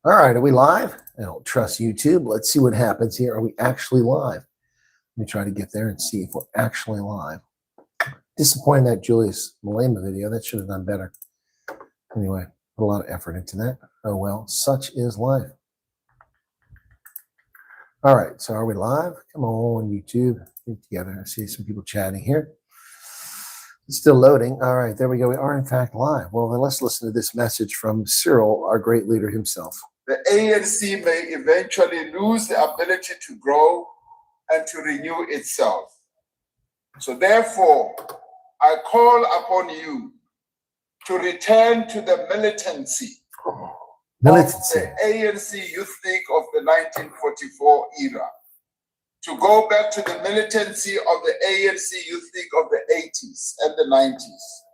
All right, are we live? I don't trust YouTube. Let's see what happens here. Are we actually live? Let me try to get there and see if we're actually live. Disappointing that Julius Malema video. That should have done better. Anyway, put a lot of effort into that. Oh well, such is life. All right, so are we live? Come on, YouTube. Get together. I see some people chatting here. It's still loading. All right, there we go. We are in fact live. Well, then let's listen to this message from Cyril, our great leader himself. The ANC may eventually lose the ability to grow and to renew itself. So therefore, I call upon you to return to the militancy of the ANC Youth League of the 1944 era, to go back to the militancy of the ANC Youth League of the 80s and the 90s.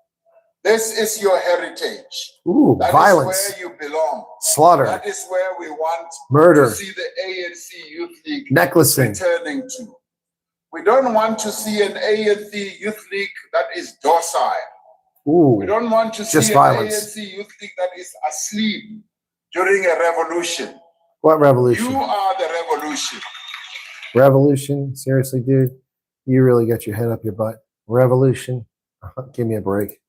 This is your heritage. Ooh, that violence. Is where you belong. Slaughter. That is where we want murder. To see the ANC Youth League Nicklin. Returning to. We don't want to see an ANC Youth League that is docile. Ooh, we don't want to see violence. An ANC Youth League that is asleep during a revolution. What revolution? You are the revolution. Revolution? Seriously, dude? You really got your head up your butt. Revolution? Give me a break.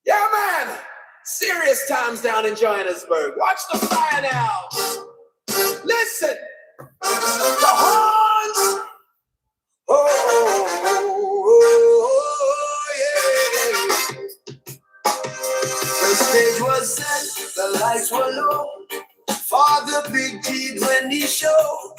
Yeah, man. Serious times down in Johannesburg. Watch the fire now. Listen. The horns. Oh, yeah. The stage was set. The lights were low. For the big G20 show,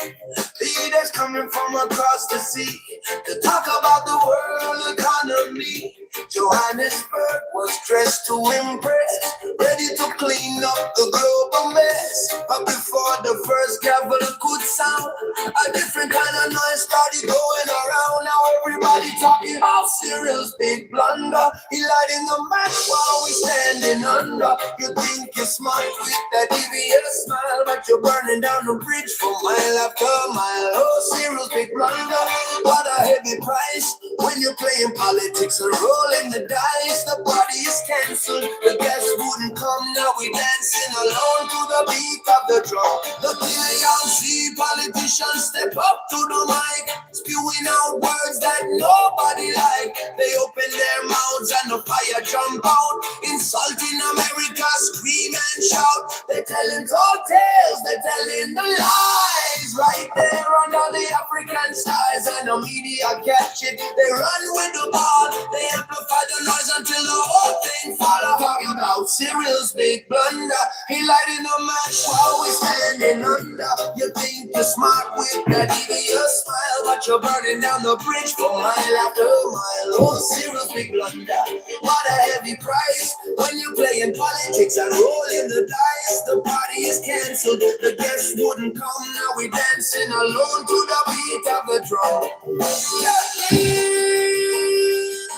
leaders coming from across the sea to talk about the world economy. Johannesburg was dressed to impress, ready to clean up the global mess. But before the first gavel could sound, a different kind of noise started going around. Now everybody talking about Cyril's big blunder. He lighting the match while we standing under. You think you're smart with that devious smile, but you're burning down the bridge for mile after mile. Oh, Cyril's big blunder, what a heavy price when you're playing politics and rolling the dice. The party is cancelled, the guests wouldn't come. Now we dancing alone to the beat of the drum. The young see politicians step up to the mic, spewing out words that nobody like. They open their mouths and the fire jump out, insulting America, scream and shout. They're telling tall tales, they're telling the lies, right there under the African skies. And the media catch it, they run with the ball, they amplify the noise until the whole thing fall. I'm talking about Cyril's big blunder. He lighting a match while we standing under. You think you're smart with that devious smile, but you're burning down the bridge for mile after mile. Oh, Cyril's big blunder, what a heavy price when you're playing politics and rolling the dice. The party is cancelled, the guests wouldn't come. Now we dancing alone to the beat of the drum.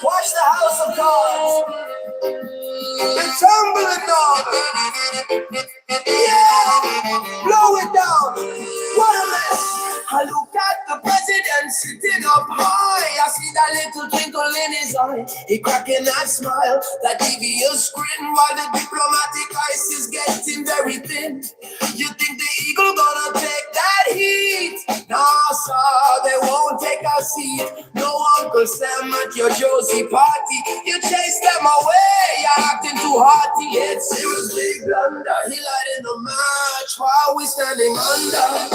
Watch the house of cards. It's tumbling down. Yeah, blow it down. What a mess. I look at the president sitting up high. I see that little twinkle in his eye. He cracking that smile, that devious grin, while the diplomatic ice is getting very thin. You think the eagle gonna take that heat? Nah, sir, they won't take a seat. No Uncle Sam at your Josie party. You chase them away, you're acting too hearty. It's Cyril's big blunder. He lighting the match while we standing under.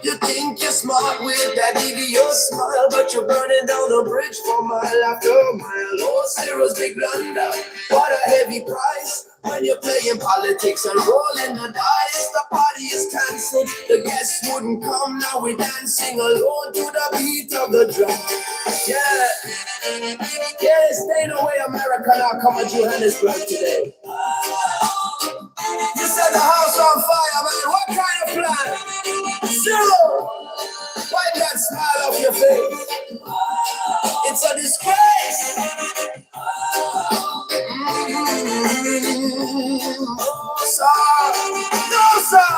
You think you're smart with that devious smile, but you're burning down the bridge for mile after mile. Oh, Cyril's big blunder, what a heavy price when you're playing politics and rolling the dice. The party is cancelled, the guests wouldn't come. Now we're dancing alone to the beat of the drum. Yeah, staying away, America. Now come to Johannesburg today. You set the house on fire, man. What kind of plan? Cyril, wipe that smile off your face. It's a disgrace. No, sir.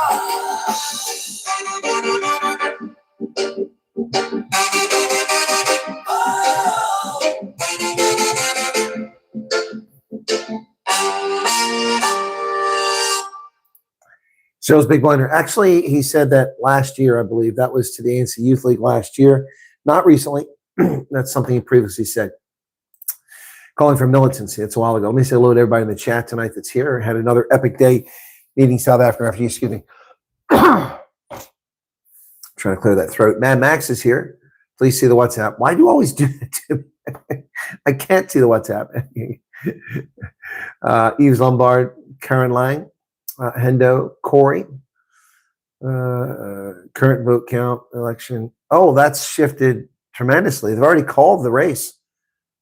Cheryl's big blunder. Actually, he said that last year, I believe. That was to the ANC Youth League last year. Not recently. That's something he previously said. Calling for militancy. It's a while ago. Let me say hello to everybody in the chat tonight that's here. Had another epic day meeting South African refugees. Excuse me. Trying to clear that throat. Mad Max is here. Please see the WhatsApp. Why do you always do that to me? I can't see the WhatsApp. Yves Lombard, Karen Lang, Hendo, Corey, current vote count, election. Oh, that's shifted tremendously. They've already called the race.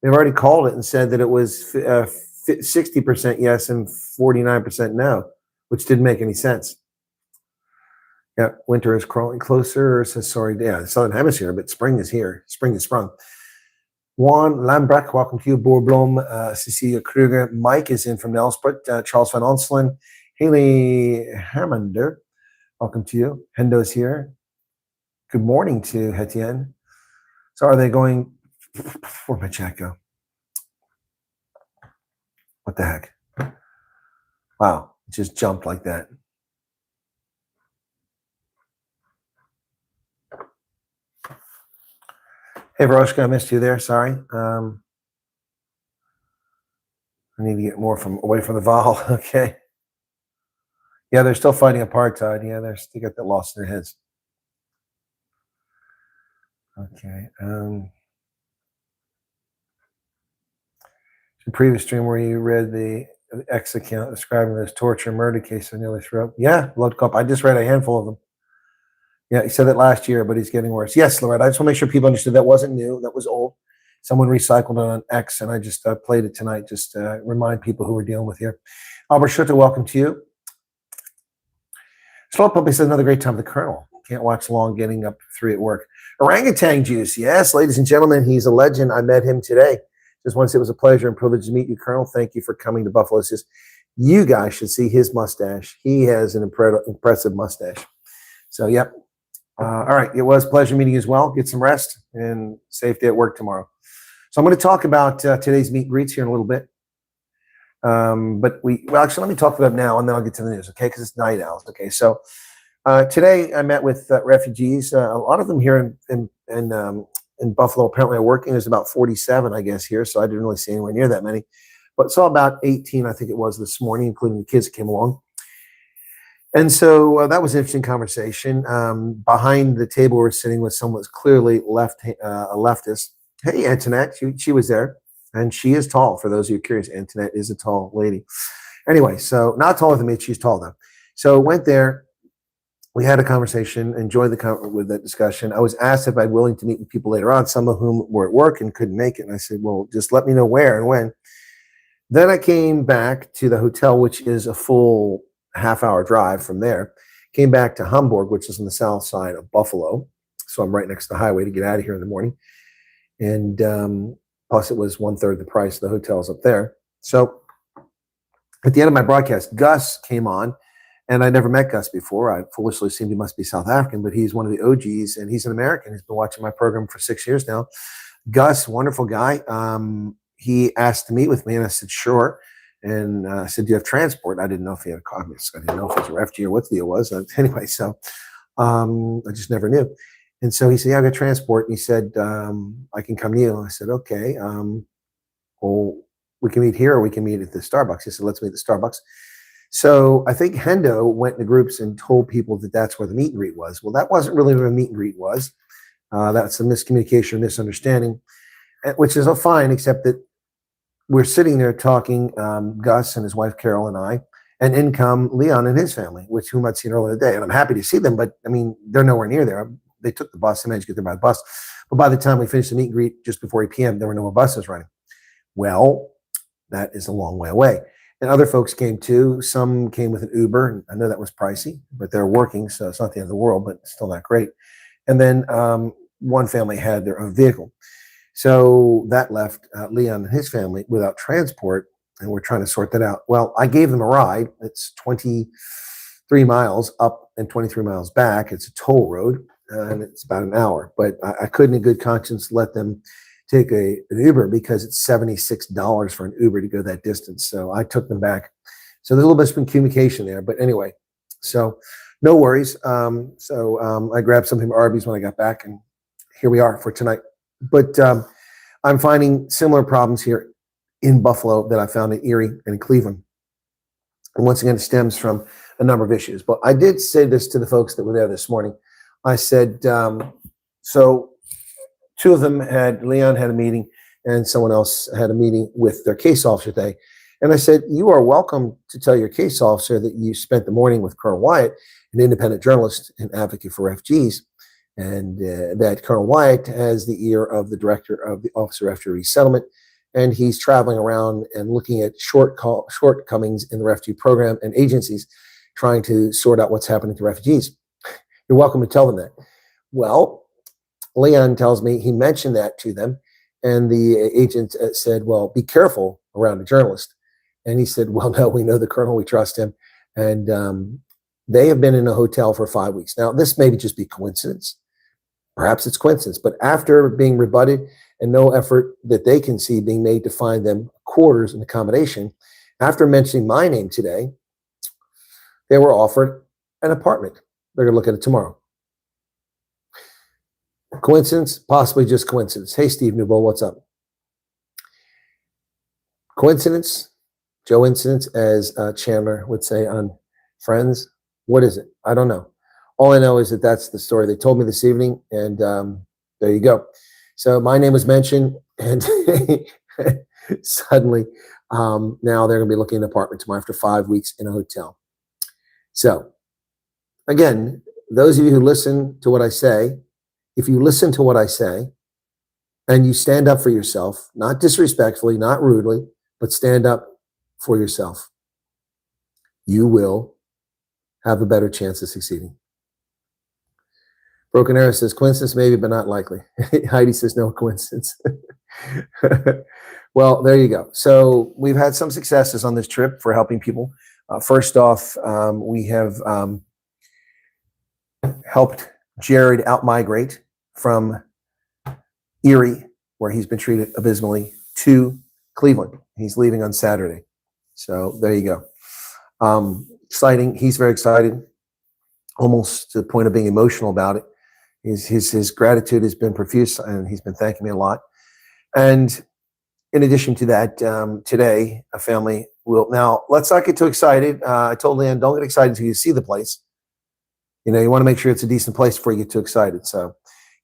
They've already called it and said that it was 60% yes and 49% no, which didn't make any sense. Yeah, winter is crawling closer. Says sorry, yeah, the southern hemisphere, but spring is here. Spring is sprung. Juan Lambrecht, welcome to you. Borblom, Cecilia Kruger. Mike is in from Nelspruit. Charles Van Onselen. Haley Hermander, welcome to you. Hendo's here. Good morning to Hetien. So are they going, where'd my chat go? What the heck? Wow, it just jumped like that. Hey, Veroshka, I missed you there. Sorry. I need to get more away from the Val. Okay. Yeah, they're still fighting apartheid. Yeah, they got that lost in their heads. Okay. The previous stream where you read the X account describing this torture murder case I nearly threw up. Yeah, blood cup. I just read a handful of them. Yeah, he said that last year, but he's getting worse. Yes, Loretta, I just want to make sure people understood that wasn't new. That was old. Someone recycled it on X, and I just played it tonight just to remind people who we're dealing with here. Albert Schutter, welcome to you. Slow Puppy says another great time with the Colonel. Can't watch long getting up 3 at work. Orangutan Juice, yes, ladies and gentlemen, he's a legend. I met him today. Just want to say it was a pleasure and privilege to meet you, Colonel. Thank you for coming to Buffalo. It's just, you guys should see his mustache. He has an impressive mustache. So, yep. All right, it was a pleasure meeting you as well. Get some rest and safe day at work tomorrow. So I'm going to talk about today's meet and greets here in a little bit. Actually, let me talk about it now, and then I'll get to the news, okay? Because it's night owls, okay? So today I met with refugees. A lot of them here in Buffalo apparently are working. There's about 47, I guess, here, so I didn't really see anywhere near that many. But saw about 18, I think it was, this morning, including the kids that came along. And so that was an interesting conversation. Behind the table, we're sitting with someone that's clearly a leftist. Hey, Antoinette, she was there. And she is tall. For those of you curious, Antoinette is a tall lady. Anyway, so not taller than me, she's tall though. So went there. We had a conversation, enjoyed with that discussion. I was asked if I'd willing to meet with people later on, some of whom were at work and couldn't make it. And I said, well, just let me know where and when. Then I came back to the hotel, which is a full half-hour drive from there. Came back to Hamburg, which is on the south side of Buffalo. So I'm right next to the highway to get out of here in the morning. And plus it was 1/3 the price of the hotels up there. So at the end of my broadcast, Gus came on, and I never met Gus before. I foolishly assumed he must be South African, but he's one of the OGs, and he's an American. He's been watching my program for 6 years now. Gus, wonderful guy. He asked to meet with me, and I said, sure. And I said, do you have transport? I didn't know if he had a car. I didn't know if he was a refugee or what the deal was. Anyway, so I just never knew. And so he said, yeah, I got transport. And he said, I can come to you. I said, okay. Well, we can meet here or we can meet at the Starbucks. He said, let's meet at the Starbucks. So I think Hendo went into groups and told people that that's where the meet and greet was. Well, that wasn't really where the meet and greet was. That's a miscommunication, misunderstanding, which is fine, except that we're sitting there talking, Gus and his wife, Carol, and I, and in come Leon and his family, whom I'd seen earlier today. And I'm happy to see them, but I mean, they're nowhere near there. They took the bus. They managed to get there by the bus. But by the time we finished the meet and greet just before 8 p.m., there were no more buses running. Well, that is a long way away. And other folks came too. Some came with an Uber. And I know that was pricey, but they're working, so it's not the end of the world, but it's still not great. And then one family had their own vehicle. So that left Leon and his family without transport, and we're trying to sort that out. Well, I gave them a ride. It's 23 miles up and 23 miles back. It's a toll road, and it's about an hour. But I couldn't in good conscience let them take an Uber because it's $76 for an Uber to go that distance. So I took them back. So there's a little bit of communication there. But anyway, So no worries. I grabbed something from Arby's when I got back, and here we are for tonight. But I'm finding similar problems here in Buffalo that I found in Erie and in Cleveland. And once again, it stems from a number of issues. But I did say this to the folks that were there this morning. I said, so two of them Leon had a meeting and someone else had a meeting with their case officer today. And I said, you are welcome to tell your case officer that you spent the morning with Colonel Wyatt, an independent journalist and advocate for refugees, and that Colonel Wyatt has the ear of the director of the Office of Refugee Resettlement, and he's traveling around and looking at shortcomings in the refugee program and agencies trying to sort out what's happening to refugees. You're welcome to tell them that. Well, Leon tells me he mentioned that to them, and the agent said, well, be careful around a journalist. And he said, well, no, we know the colonel, we trust him. And they have been in a hotel for 5 weeks. Now, this may just be coincidence. Perhaps it's coincidence. But after being rebutted and no effort that they can see being made to find them quarters and accommodation, after mentioning my name today, they were offered an apartment. They're going to look at it tomorrow. Coincidence? Possibly just coincidence. Hey, Steve Newbold, what's up? Coincidence? Joe incidents, as Chandler would say on Friends. What is it? I don't know. All I know is that that's the story they told me this evening, and there you go. So my name was mentioned, and suddenly now they're going to be looking at an apartment tomorrow after 5 weeks in a hotel. So again, those of you who listen to what I say, if you listen to what I say and you stand up for yourself, not disrespectfully, not rudely, but stand up for yourself, you will have a better chance of succeeding. Broken Arrow says, coincidence maybe, but not likely. Heidi says, no coincidence. Well, there you go. So we've had some successes on this trip for helping people. First off, we have helped Jared out-migrate from Erie, where he's been treated abysmally, to Cleveland. He's leaving on Saturday. So there you go. Exciting. He's very excited, almost to the point of being emotional about it. His gratitude has been profuse, and he's been thanking me a lot. And in addition to that, today, a family will, now let's not get too excited. I told Leanne, don't get excited until you see the place. You know, you want to make sure it's a decent place before you get too excited. So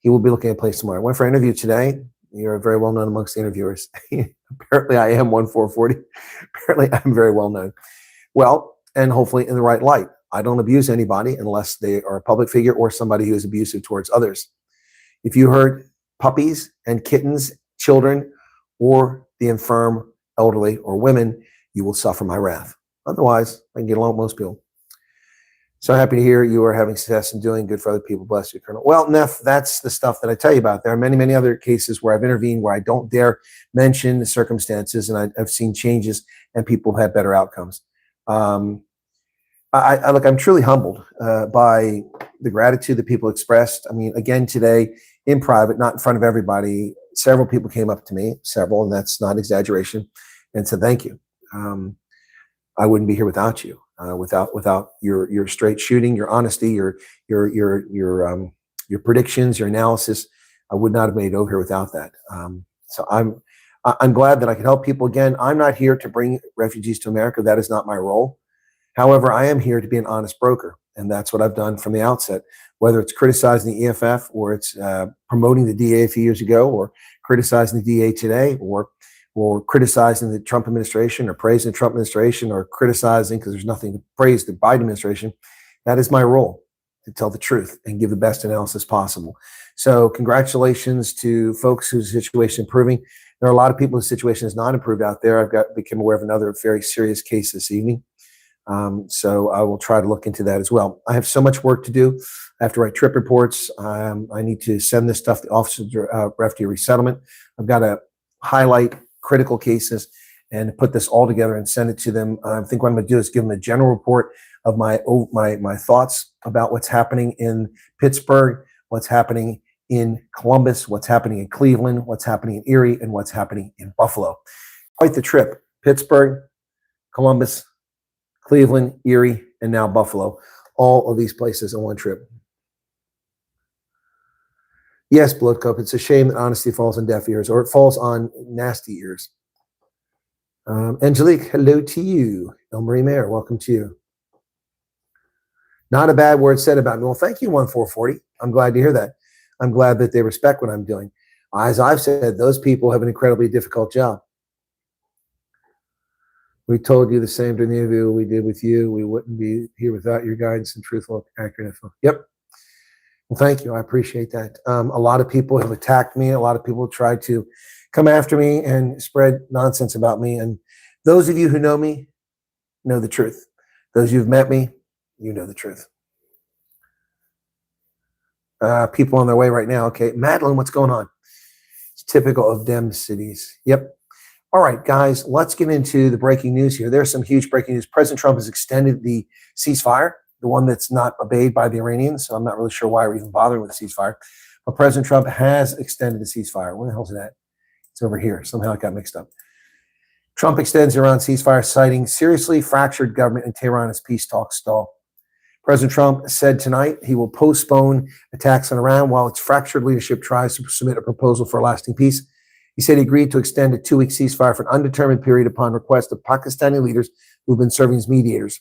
he will be looking at a place tomorrow. I went for an interview today. You're very well known amongst the interviewers. Apparently I am 1-440. Apparently I'm very well known. Well, and hopefully in the right light. I don't abuse anybody unless they are a public figure or somebody who is abusive towards others. If you hurt puppies and kittens, children, or the infirm, elderly, or women, you will suffer my wrath. Otherwise, I can get along with most people. So happy to hear you are having success and doing good for other people. Bless you, Colonel. Well, Neff, that's the stuff that I tell you about. There are many, many other cases where I've intervened where I don't dare mention the circumstances, and I've seen changes and people have had better outcomes. Look, I'm truly humbled by the gratitude that people expressed. I mean, again, today in private, not in front of everybody, several people came up to me, several, and that's not exaggeration, and said, thank you. I wouldn't be here without you. Without your straight shooting, your honesty, your predictions, your analysis, I would not have made it over here without that. So I'm glad that I can help people. Again, I'm not here to bring refugees to America. That is not my role. However, I am here to be an honest broker, and that's what I've done from the outset. Whether it's criticizing the EFF, or it's promoting the DA a few years ago, or criticizing the DA today, or criticizing the Trump administration, or praising the Trump administration, or criticizing, because there's nothing to praise the Biden administration. That is my role, to tell the truth and give the best analysis possible. So congratulations to folks whose situation is improving. There are a lot of people whose situation is not improved out there. I've become aware of another very serious case this evening. So I will try to look into that as well. I have so much work to do. I have to write trip reports. I need to send this stuff to the Office of Refugee Resettlement. I've got to highlight critical cases and put this all together and send it to them. I think what I'm going to do is give them a general report of my thoughts about what's happening in Pittsburgh, what's happening in Columbus, what's happening in Cleveland, what's happening in Erie, and what's happening in Buffalo. Quite the trip. Pittsburgh, Columbus, Cleveland, Erie, and now Buffalo. all of these places in one trip. Yes, Blood Cup, it's a shame that honesty falls on deaf ears, or it falls on nasty ears. Angelique, hello to you. El-Marie Mayer, welcome to you. Not a bad word said about me. Well, thank you, 1440. I'm glad to hear that. I'm glad that they respect what I'm doing. As I've said, those people have an incredibly difficult job. We told you the same during the interview we did with you. We wouldn't be here without your guidance and truthful, accurate info. Yep. Well, thank you. I appreciate that. A lot of people have attacked me. A lot of people have tried to come after me and spread nonsense about me. And those of you who know me know the truth. Those of you who've met me, you know the truth. People on their way right now. Okay, Madeline, what's going on? It's typical of dem cities. Yep. All right, guys, let's get into the breaking news here. There's some huge breaking news. President Trump has extended the ceasefire, the one that's not obeyed by the Iranians. So I'm not really sure why we're even bothering with the ceasefire. But President Trump has extended the ceasefire. Where the hell's it at? It's over here. Somehow it got mixed up. Trump extends Iran ceasefire, citing seriously fractured government in Tehran as peace talks stall. President Trump said tonight he will postpone attacks on Iran while its fractured leadership tries to submit a proposal for a lasting peace. He said he agreed to extend a 2-week ceasefire for an undetermined period upon request of Pakistani leaders who have been serving as mediators.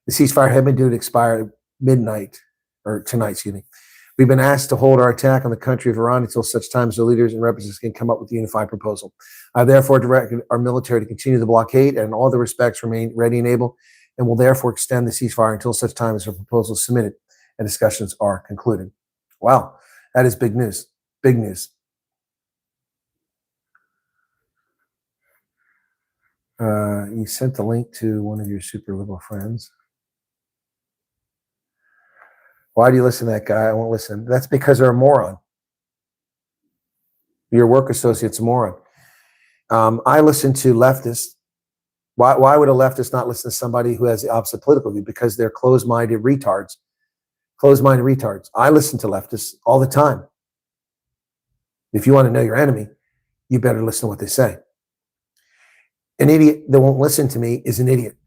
The ceasefire had been due to expire tonight. We've been asked to hold our attack on the country of Iran until such time as the leaders and representatives can come up with a unified proposal. I therefore directed our military to continue the blockade and in all the respects remain ready and able, and will therefore extend the ceasefire until such time as a proposal is submitted and discussions are concluded. Wow, that is big news. Big news. You sent the link to one of your super liberal friends. Why do you listen to that guy? I won't listen. That's because they're a moron. Your work associate's a moron. I listen to leftists. Why would a leftist not listen to somebody who has the opposite political view? Because they're closed-minded retards. Closed-minded retards. I listen to leftists all the time. If you want to know your enemy, you better listen to what they say. An idiot that won't listen to me is an idiot.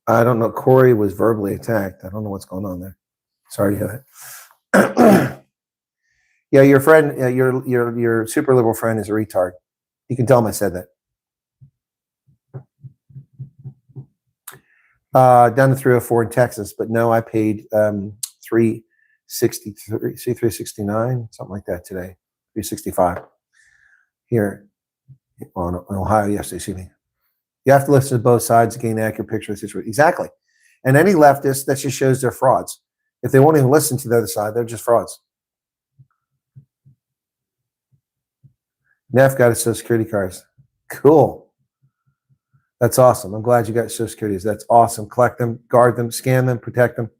I don't know. Corey was verbally attacked. I don't know what's going on there. Sorry to hear that. Yeah, your friend, your super liberal friend is a retard. You can tell him I said that. Down to 304 in Texas, but no, I paid $369, something like that today. $365 here in Ohio yesterday. Excuse me. You have to listen to both sides to gain an accurate picture of the situation. Exactly. And any leftist, that just shows they're frauds. If they won't even listen to the other side, they're just frauds. Neff got his Social Security cards. Cool. That's awesome. I'm glad you got Social Security. That's awesome. Collect them, guard them, scan them, protect them.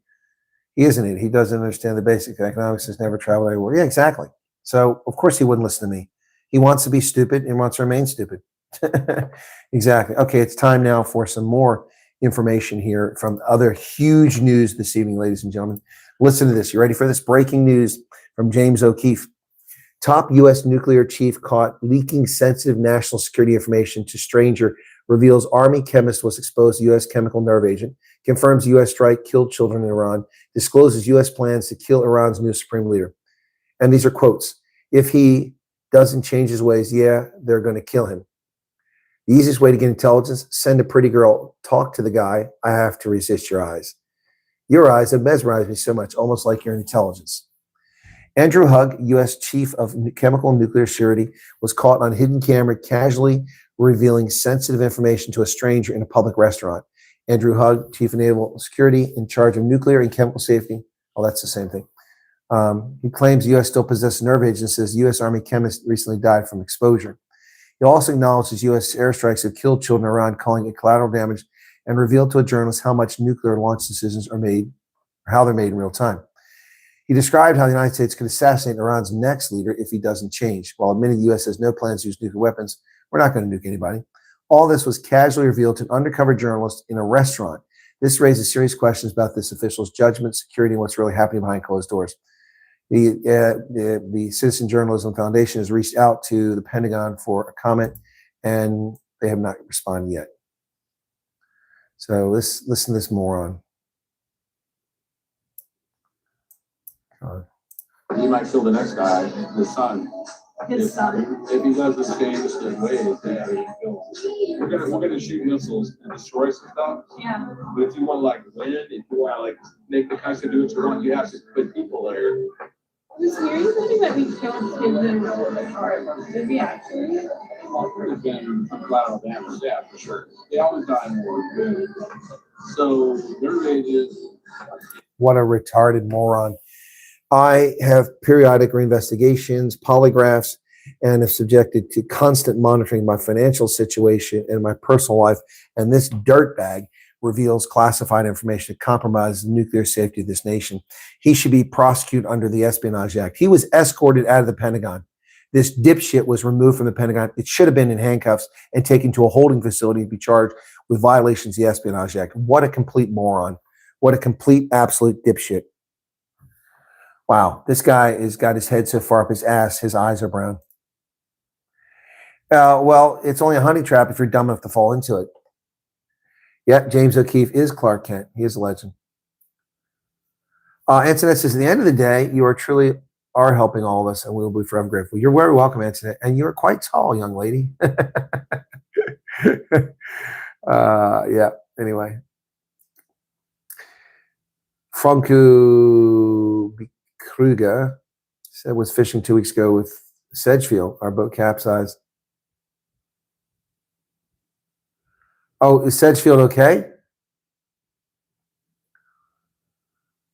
He isn't it. He doesn't understand the basic economics. Has never traveled anywhere. Yeah, exactly. So, of course, he wouldn't listen to me. He wants to be stupid and wants to remain stupid. Exactly. Okay, it's time now for some more information here from other huge news this evening, ladies and gentlemen. Listen to this. You ready for this? Breaking news from James O'Keefe. Top U.S. nuclear chief caught leaking sensitive national security information to stranger, reveals Army chemist was exposed to U.S. chemical nerve agent, confirms U.S. strike killed children in Iran, discloses U.S. plans to kill Iran's new supreme leader. And these are quotes. If he doesn't change his ways, yeah, they're going to kill him. The easiest way to get intelligence, send a pretty girl, talk to the guy. I have to resist your eyes. Your eyes have mesmerized me so much, almost like your intelligence. Andrew Hugg, U.S. Chief of Chemical and Nuclear Security, was caught on hidden camera casually revealing sensitive information to a stranger in a public restaurant. Andrew Hugg, Chief of Naval Security, in charge of nuclear and chemical safety. Oh, that's the same thing. He claims the U.S. still possesses nerve agents and says U.S. Army chemist recently died from exposure. He also acknowledges U.S. airstrikes have killed children in Iran, calling it collateral damage, and revealed to a journalist how much nuclear launch decisions are made, or how they're made in real time. He described how the United States could assassinate Iran's next leader if he doesn't change. While admitting the U.S. has no plans to use nuclear weapons, we're not going to nuke anybody. All this was casually revealed to an undercover journalist in a restaurant. This raises serious questions about this official's judgment, security, and what's really happening behind closed doors. The Citizen Journalism Foundation has reached out to the Pentagon for a comment, and they have not responded yet. So let's listen to this moron. He might kill the next guy, his son. His son. If he does this change in ways, then we're gonna shoot missiles and destroy some stuff. Yeah. But if you want to like win, if you want to like make the country do what you want, you have to put people there. Was hearing something that we killed kids in war? Did we actually? There's been collateral damage, yeah, for sure. They always die in war. So their rage is. What a retarded moron. I have periodic reinvestigations, polygraphs, and have subjected to constant monitoring my financial situation and my personal life. And this dirtbag reveals classified information that compromises the nuclear safety of this nation. He should be prosecuted under the Espionage Act. He was escorted out of the Pentagon. This dipshit was removed from the Pentagon. It should have been in handcuffs and taken to a holding facility to be charged with violations of the Espionage Act. What a complete moron. What a complete, absolute dipshit. Wow, this guy has got his head so far up his ass, his eyes are brown. Well, it's only a honey trap if you're dumb enough to fall into it. Yeah, James O'Keefe is Clark Kent. He is a legend. Antoinette says, at the end of the day, you are truly helping all of us, and we will be forever grateful. You're very welcome, Antoinette, and you're quite tall, young lady. Yeah, anyway. Franco Kruger said was fishing 2 weeks ago with Sedgefield. Our boat capsized. Oh, is Sedgefield okay?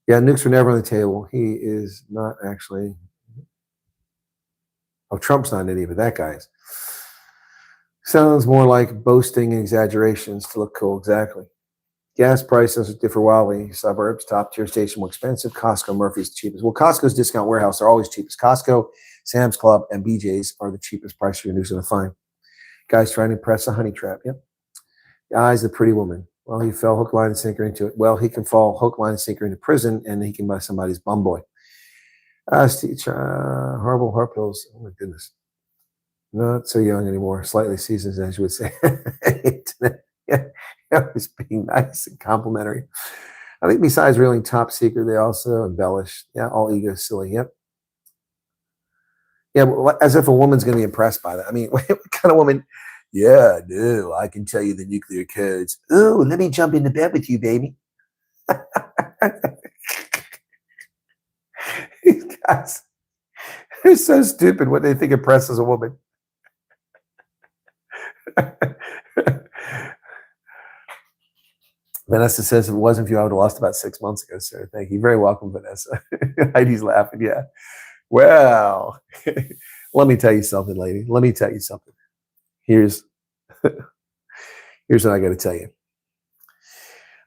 Yeah, nukes were never on the table. He is not actually. Oh, Trump's not an idiot, but that guy is. Sounds more like boasting and exaggerations to look cool. Exactly. Gas prices differ wildly. Suburbs, top tier station more expensive. Costco, Murphy's the cheapest. Well, Costco's discount warehouse are always cheapest. Costco, Sam's Club, and BJ's are the cheapest price you're going to find. Guys trying to impress a honey trap. Yep. The eyes of the pretty woman. Well, he fell hook, line, and sinker into it. Well, he can fall hook, line, and sinker into prison, and he can buy somebody's bum boy. Horrible heart pills. Oh, my goodness. Not so young anymore. Slightly seasoned, as you would say. Yeah, I was being nice and complimentary. I think besides reeling top secret, they also embellish. Yeah, all ego silly. Yep. Yeah, well, as if a woman's going to be impressed by that. I mean, what kind of woman? Yeah, no, I can tell you the nuclear codes. Oh, let me jump into bed with you, baby. These guys, they're so stupid what they think impresses a woman. Vanessa says, if it wasn't for you, I would have lost about 6 months ago, sir. Thank you. Very welcome, Vanessa. Heidi's laughing. Yeah. Well, let me tell you something, lady. Let me tell you something. Here's what I got to tell you.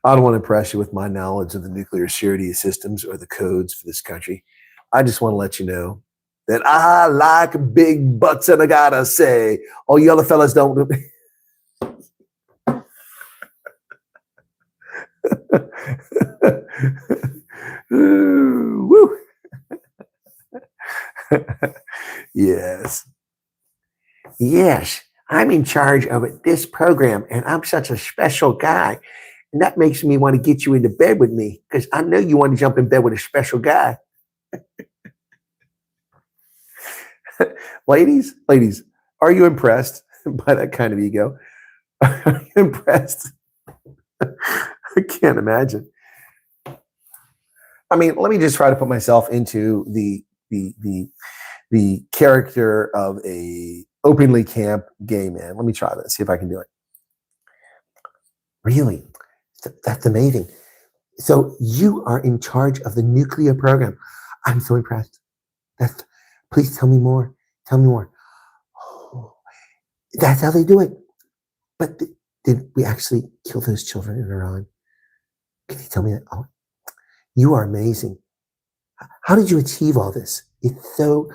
I don't want to impress you with my knowledge of the nuclear security systems or the codes for this country. I just want to let you know that I like big butts, and I gotta say, all you other fellas don't. Woo. Yes. Yes, I'm in charge of this program, and I'm such a special guy. And that makes me want to get you into bed with me, because I know you want to jump in bed with a special guy. Ladies, are you impressed by that kind of ego? Are you impressed? I can't imagine. I mean, let me just try to put myself into the character of a openly camp gay man. Let me try that, see if I can do it. Really? That's amazing. So you are in charge of the nuclear program. I'm so impressed. Please tell me more. Tell me more. Oh, that's how they do it. But did we actually kill those children in Iran? Can you tell me that? Oh, you are amazing. How did you achieve all this? It's so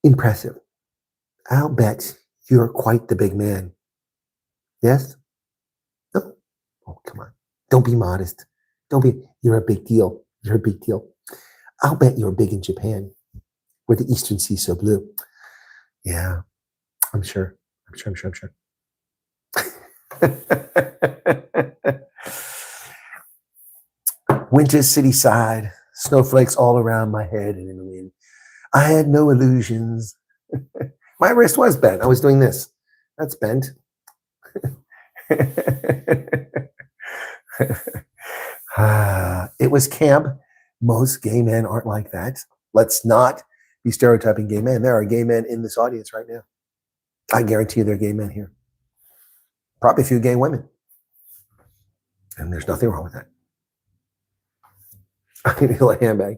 impressive. I'll bet you're quite the big man. Yes? No? Oh, come on. Don't be modest. You're a big deal. You're a big deal. I'll bet you're big in Japan, where the Eastern Sea's so blue. Yeah, I'm sure. I'm sure. Winter's city side, snowflakes all around my head and in the wind. I had no illusions. My wrist was bent. I was doing this. That's bent. It was camp. Most gay men aren't like that. Let's not be stereotyping gay men. There are gay men in this audience right now. I guarantee you there are gay men here. Probably a few gay women. And there's nothing wrong with that. I feel a handbag.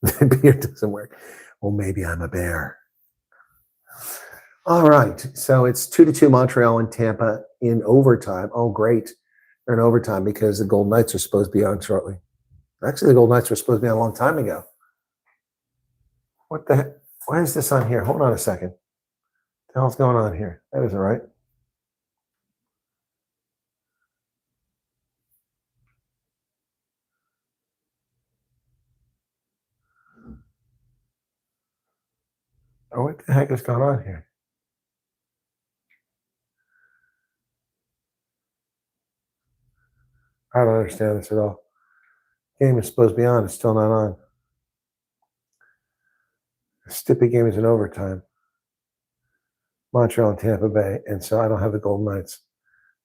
The beard doesn't work. Well, maybe I'm a bear. All right. So it's 2-2 Montreal and Tampa in overtime. Oh, great. They're in overtime because the Golden Knights are supposed to be on shortly. Actually, the Golden Knights were supposed to be on a long time ago. What the heck? Why is this on here? Hold on a second. What the hell's going on here? That isn't right. Oh, what the heck is going on here? I don't understand this at all. Game is supposed to be on. It's still not on. The stupid game is in overtime. Montreal and Tampa Bay. And so I don't have the Golden Knights.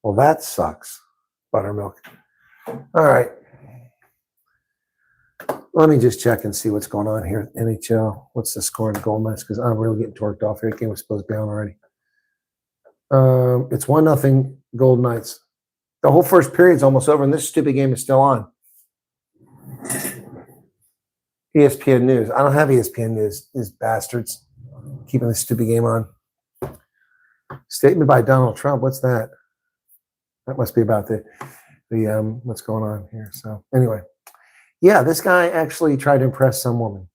Well, that sucks. Buttermilk. All right. Let me just check and see what's going on here. NHL. What's the score in the Golden Knights? Because I'm really getting torqued off here. The game was supposed to be on already. It's 1-0 Golden Knights. The whole first period's almost over, and this stupid game is still on. ESPN News. I don't have ESPN News. These bastards keeping this stupid game on. Statement by Donald Trump. What's that? That must be about the what's going on here. So anyway, yeah, this guy actually tried to impress some woman.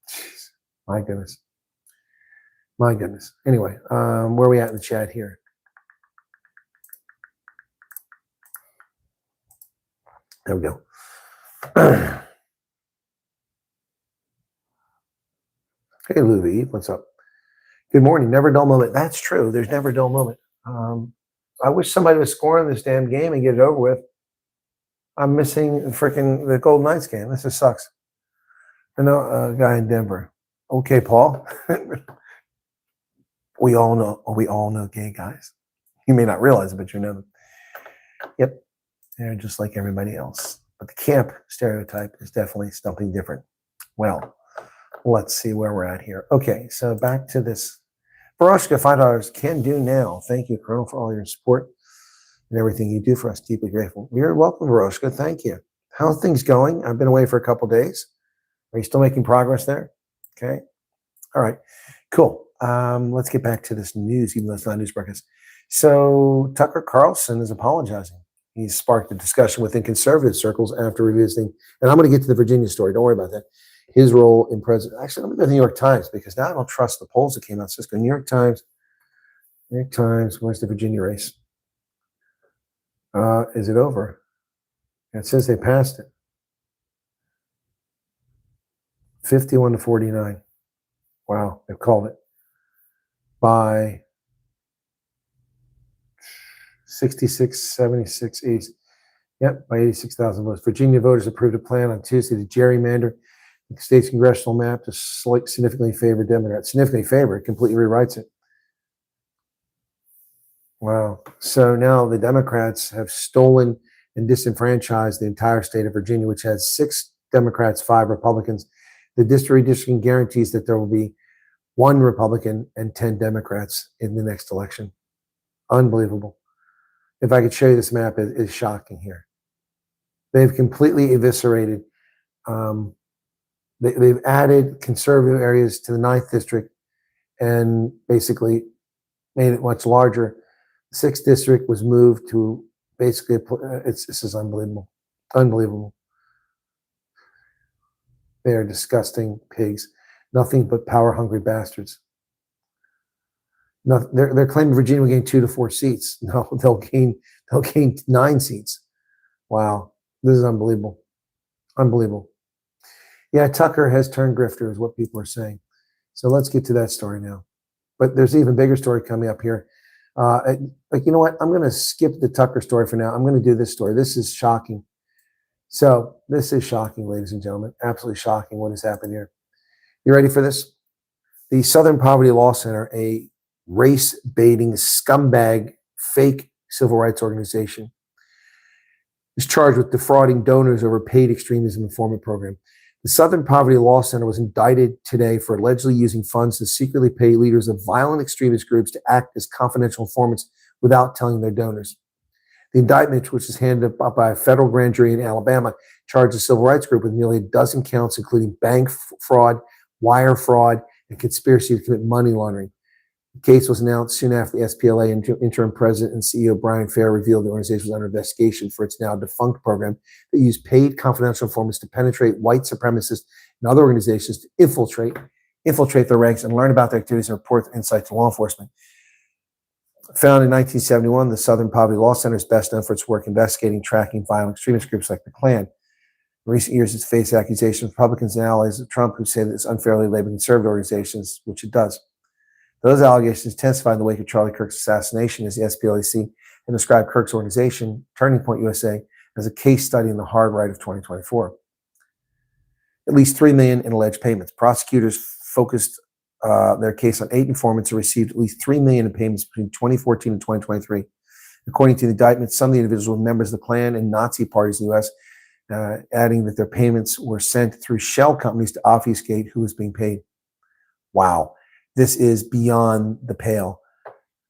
Jeez, my goodness. My goodness. Anyway, where are we at in the chat here? There we go. Hey, Louis, what's up? Good morning. Never a dull moment. That's true. There's never a dull moment. I wish somebody was scoring this damn game and get it over with. I'm missing freaking the Golden Knights game. This just sucks. I know a guy in Denver. Okay, Paul. We all know gay guys. You may not realize it, but you know them. Yep. They're just like everybody else. But the camp stereotype is definitely something different. Well, let's see where we're at here. Okay, so back to this. Baroshka, $5 can do now. Thank you, Colonel, for all your support and everything you do for us. Deeply grateful. You're welcome, Baroshka. Thank you. How are things going? I've been away for a couple days. Are you still making progress there? Okay. All right. Cool. Let's get back to this news, even though it's not news broadcast. So Tucker Carlson is apologizing. He sparked a discussion within conservative circles after revisiting, and I'm going to get to the Virginia story. Don't worry about that. His role in president. Actually, let me go to the New York Times because now I don't trust the polls that came out. So let's go New York Times. New York Times. Where's the Virginia race? Is it over? It says they passed it. 51-49. Wow, they've called it by 66-76 East. Yep, by 86,000 votes. Virginia voters approved a plan on Tuesday to gerrymander the state's congressional map to significantly favor Democrats. Significantly favor, it completely rewrites it. Wow. So now the Democrats have stolen and disenfranchised the entire state of Virginia, which has 6 Democrats, 5 Republicans. The district redistricting guarantees that there will be 1 Republican and 10 Democrats in the next election. Unbelievable. If I could show you this map, it is shocking here. They've completely eviscerated. They've added conservative areas to the 9th district and basically made it much larger. The 6th district was moved to basically, this is unbelievable. Unbelievable. They are disgusting pigs. Nothing but power-hungry bastards. No, they're claiming Virginia will gain 2 to 4 seats. No, they'll gain 9 seats. Wow, this is unbelievable. Unbelievable. Yeah, Tucker has turned grifter, is what people are saying. So let's get to that story now. But there's an even bigger story coming up here. Like, you know what? I'm going to skip the Tucker story for now. I'm going to do this story. This is shocking. So this is shocking, ladies and gentlemen. Absolutely shocking what has happened here. You ready for this? The Southern Poverty Law Center, a race-baiting scumbag fake civil rights organization, is charged with defrauding donors over paid extremism informant program. The Southern Poverty Law Center was indicted today for allegedly using funds to secretly pay leaders of violent extremist groups to act as confidential informants without telling their donors. The indictment, which was handed up by a federal grand jury in Alabama, charged the civil rights group with nearly a dozen counts, including bank fraud, wire fraud, and conspiracy to commit money laundering. The case was announced soon after the SPLA interim president and CEO Brian Fair revealed the organization was under investigation for its now defunct program that used paid confidential informants to penetrate white supremacists and other organizations to infiltrate their ranks and learn about their activities and report their insight to law enforcement. Founded in 1971, the Southern Poverty Law Center is best known for its work investigating, tracking violent extremist groups like the Klan. In recent years, it's faced accusations from Republicans and allies of Trump who say that it's unfairly labeled conservative organizations, which it does. Those allegations testified in the wake of Charlie Kirk's assassination as the SPLC and described Kirk's organization, Turning Point USA, as a case study in the hard right of 2024. At least $3 million in alleged payments. Prosecutors focused their case on 8 informants who received at least $3 million in payments between 2014 and 2023. According to the indictment, some of the individuals were members of the Klan and Nazi parties in the U.S., adding that their payments were sent through shell companies to obfuscate who was being paid. Wow. This is beyond the pale.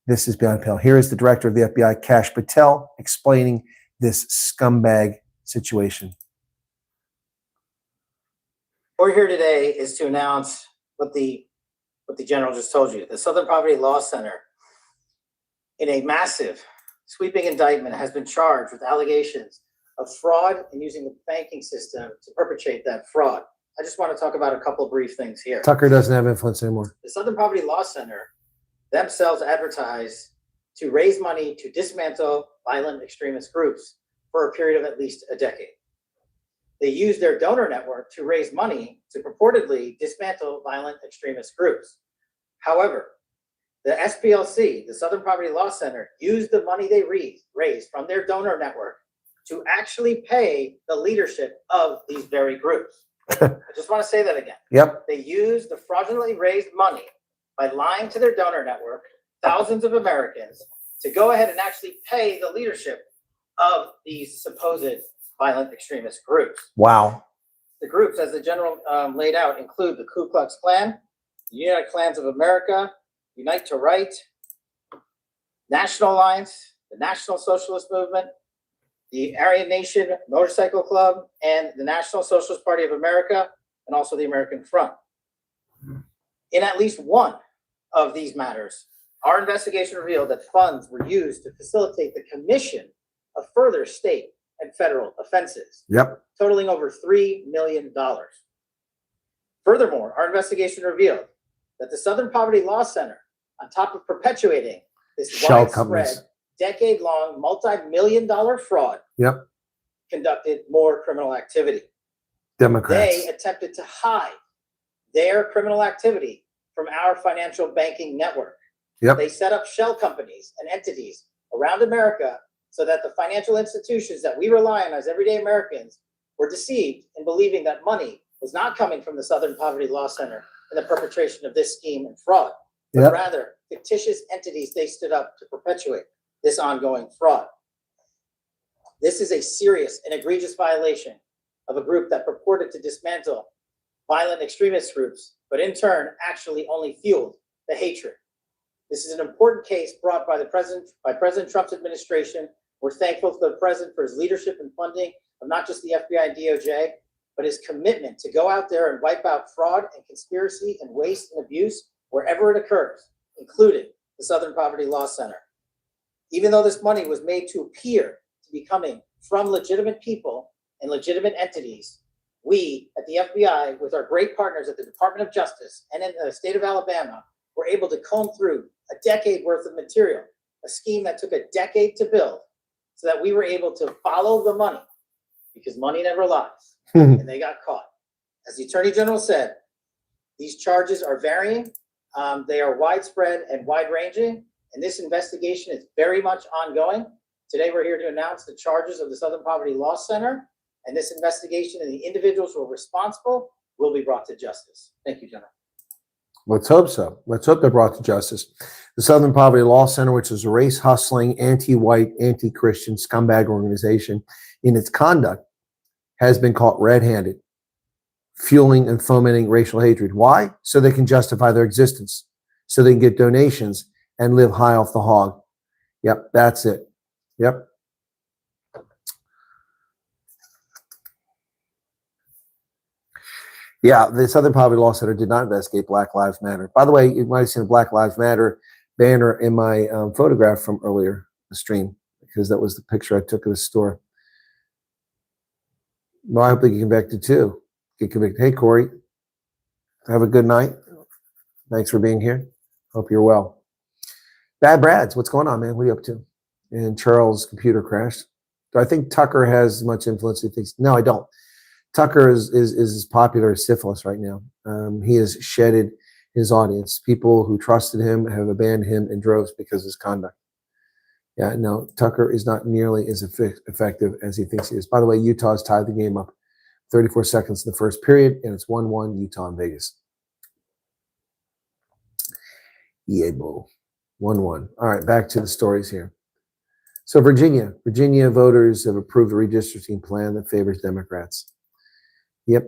This is beyond the pale. Here is the director of the FBI, Kash Patel, explaining this scumbag situation. What we're here today is to announce what the general just told you. The Southern Poverty Law Center, in a massive sweeping indictment, has been charged with allegations of fraud and using the banking system to perpetrate that fraud. I just want to talk about a couple of brief things here. Tucker doesn't have influence anymore. The Southern Poverty Law Center themselves advertise to raise money to dismantle violent extremist groups for a period of at least a decade. They use their donor network to raise money to purportedly dismantle violent extremist groups. However, the SPLC, the Southern Poverty Law Center, used the money they raised from their donor network to actually pay the leadership of these very groups. I just want to say that again. Yep. They used the fraudulently raised money by lying to their donor network, thousands of Americans, to go ahead and actually pay the leadership of these supposed violent extremist groups. Wow. The groups, as the general laid out, include the Ku Klux Klan, the United Klans of America, Unite to Right, National Alliance, the National Socialist Movement, the Aryan Nation Motorcycle Club, and the National Socialist Party of America, and also the American Front. In at least one of these matters, our investigation revealed that funds were used to facilitate the commission of further state and federal offenses, totaling over $3 million. Furthermore, our investigation revealed that the Southern Poverty Law Center, on top of perpetuating this shell widespread, companies, decade-long, multi-million-dollar fraud, conducted more criminal activity. Democrats. They attempted to hide their criminal activity from our financial banking network. They set up shell companies and entities around America so that the financial institutions that we rely on as everyday Americans were deceived in believing that money was not coming from the Southern Poverty Law Center in the perpetration of this scheme and fraud, but rather fictitious entities they stood up to perpetuate this ongoing fraud. This is a serious and egregious violation of a group that purported to dismantle violent extremist groups, but in turn actually only fueled the hatred. This is an important case brought by President Trump's administration. We're thankful to the president for his leadership and funding of not just the FBI and DOJ, but his commitment to go out there and wipe out fraud and conspiracy and waste and abuse wherever it occurs, including the Southern Poverty Law Center. Even though this money was made to appear to be coming from legitimate people and legitimate entities, we at the FBI, with our great partners at the Department of Justice and in the state of Alabama, were able to comb through a decade worth of material, a scheme that took a decade to build, so that we were able to follow the money, because money never lies, and they got caught. As the Attorney General said, these charges are varying. They are widespread and wide-ranging, and this investigation is very much ongoing. Today, we're here to announce the charges of the Southern Poverty Law Center, and this investigation and the individuals who are responsible will be brought to justice. Thank you, General. Let's hope so. Let's hope they're brought to justice. The Southern Poverty Law Center, which is a race-hustling, anti-white, anti-Christian scumbag organization, in its conduct has been caught red-handed, fueling and fomenting racial hatred. Why? So they can justify their existence, so they can get donations and live high off the hog. Yep, that's it. Yep. Yeah, the Southern Poverty Law Center did not investigate Black Lives Matter. By the way, you might have seen a Black Lives Matter banner in my photograph from earlier the stream, because that was the picture I took of the store. Well, I hope they get convicted too. Get convicted. Hey, Corey, have a good night. Thanks for being here. Hope you're well. Bad Brads, what's going on, man? What are you up to? And Charles' computer crashed. Do I think Tucker has much influence? He thinks, no, I don't. Tucker is as popular as syphilis right now. He has shedded his audience. People who trusted him have abandoned him in droves because of his conduct. Yeah, no, Tucker is not nearly as effective as he thinks he is. By the way, Utah's tied the game up 34 seconds in the first period, and it's 1-1 Utah and Vegas. Yeah, boo. 1-1. All right, back to the stories here. So Virginia voters have approved a redistricting plan that favors Democrats. Yep.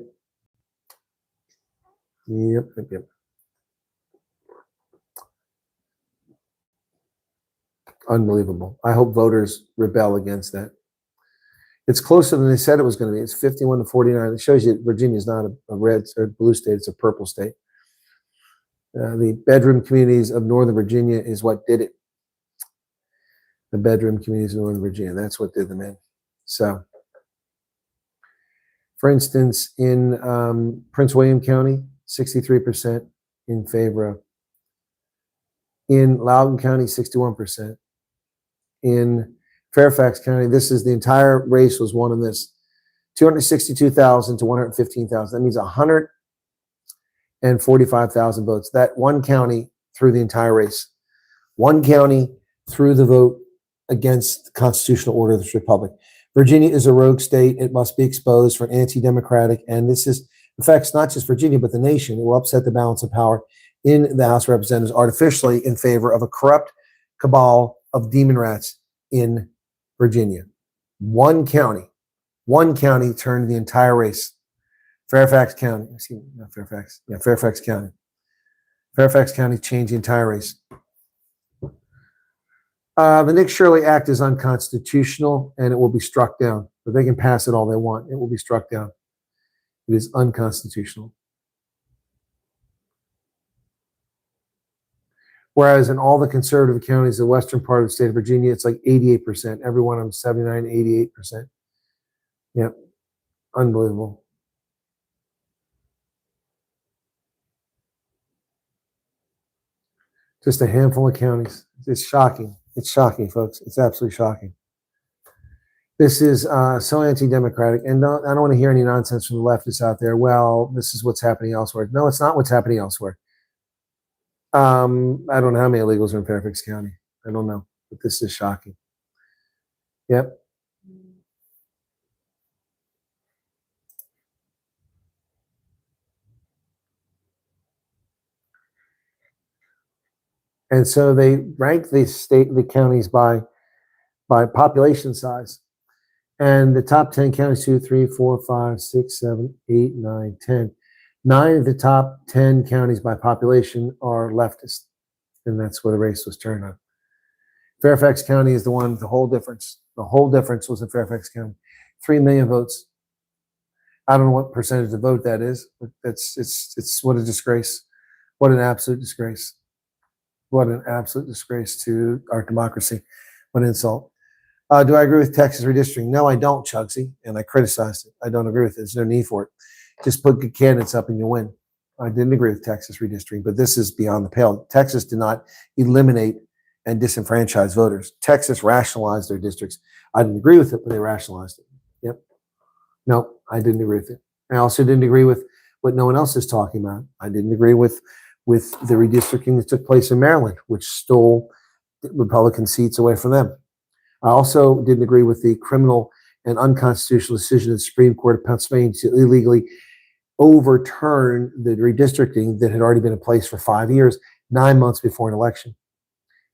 Unbelievable. I hope voters rebel against that. It's closer than they said it was going to be. It's 51-49. It shows you Virginia is not a red or blue state. It's a purple state. The bedroom communities of Northern Virginia is what did it. The bedroom communities of Northern Virginia. That's what did them in. So, for instance, in Prince William County, 63% in favor of. In Loudoun County, 61%. In Fairfax County, this is the entire race was won in this. 262,000 to 115,000. That means 145,000 votes. That one county threw the entire race. One county threw the vote against the constitutional order of this republic. Virginia is a rogue state. It must be exposed for anti-democratic, and this affects not just Virginia, but the nation. It will upset the balance of power in the House of Representatives artificially in favor of a corrupt cabal of demon rats in Virginia. One county turned the entire race. Fairfax County, excuse me, not Fairfax. Yeah, Fairfax County. Fairfax County changed the entire race. The Nick Shirley Act is unconstitutional and it will be struck down. But they can pass it all they want. It will be struck down. It is unconstitutional. Whereas in all the conservative counties, the western part of the state of Virginia, it's like 88%. Every one of them, 79, 88%. Yep. Unbelievable. Just a handful of counties. It's shocking. It's shocking, folks. It's absolutely shocking. This is so anti-democratic. And I don't want to hear any nonsense from the leftists out there. Well, this is what's happening elsewhere. No, it's not what's happening elsewhere. I don't know how many illegals are in Fairfax County. I don't know. But this is shocking. Yep. And so they rank the counties by population size. And the top 10 counties, 2, 3, 4, 5, 6, 7, 8, 9, 10. 9 of the top 10 counties by population are leftist. And that's where the race was turned on. Fairfax County is the one with the whole difference. The whole difference was in Fairfax County. 3 million votes. I don't know what percentage of vote that is, but it's what a disgrace. What an absolute disgrace. What an absolute disgrace to our democracy. What an insult. Do I agree with Texas redistricting? No, I don't, Chugsy, and I criticized it. I don't agree with it. There's no need for it. Just put good candidates up and you win. I didn't agree with Texas redistricting, but this is beyond the pale. Texas did not eliminate and disenfranchise voters. Texas rationalized their districts. I didn't agree with it, but they rationalized it. Yep. No, I didn't agree with it. I also didn't agree with what no one else is talking about. I didn't agree with the redistricting that took place in Maryland, which stole Republican seats away from them. I also didn't agree with the criminal and unconstitutional decision of the Supreme Court of Pennsylvania to illegally overturn the redistricting that had already been in place for 5 years, 9 months before an election,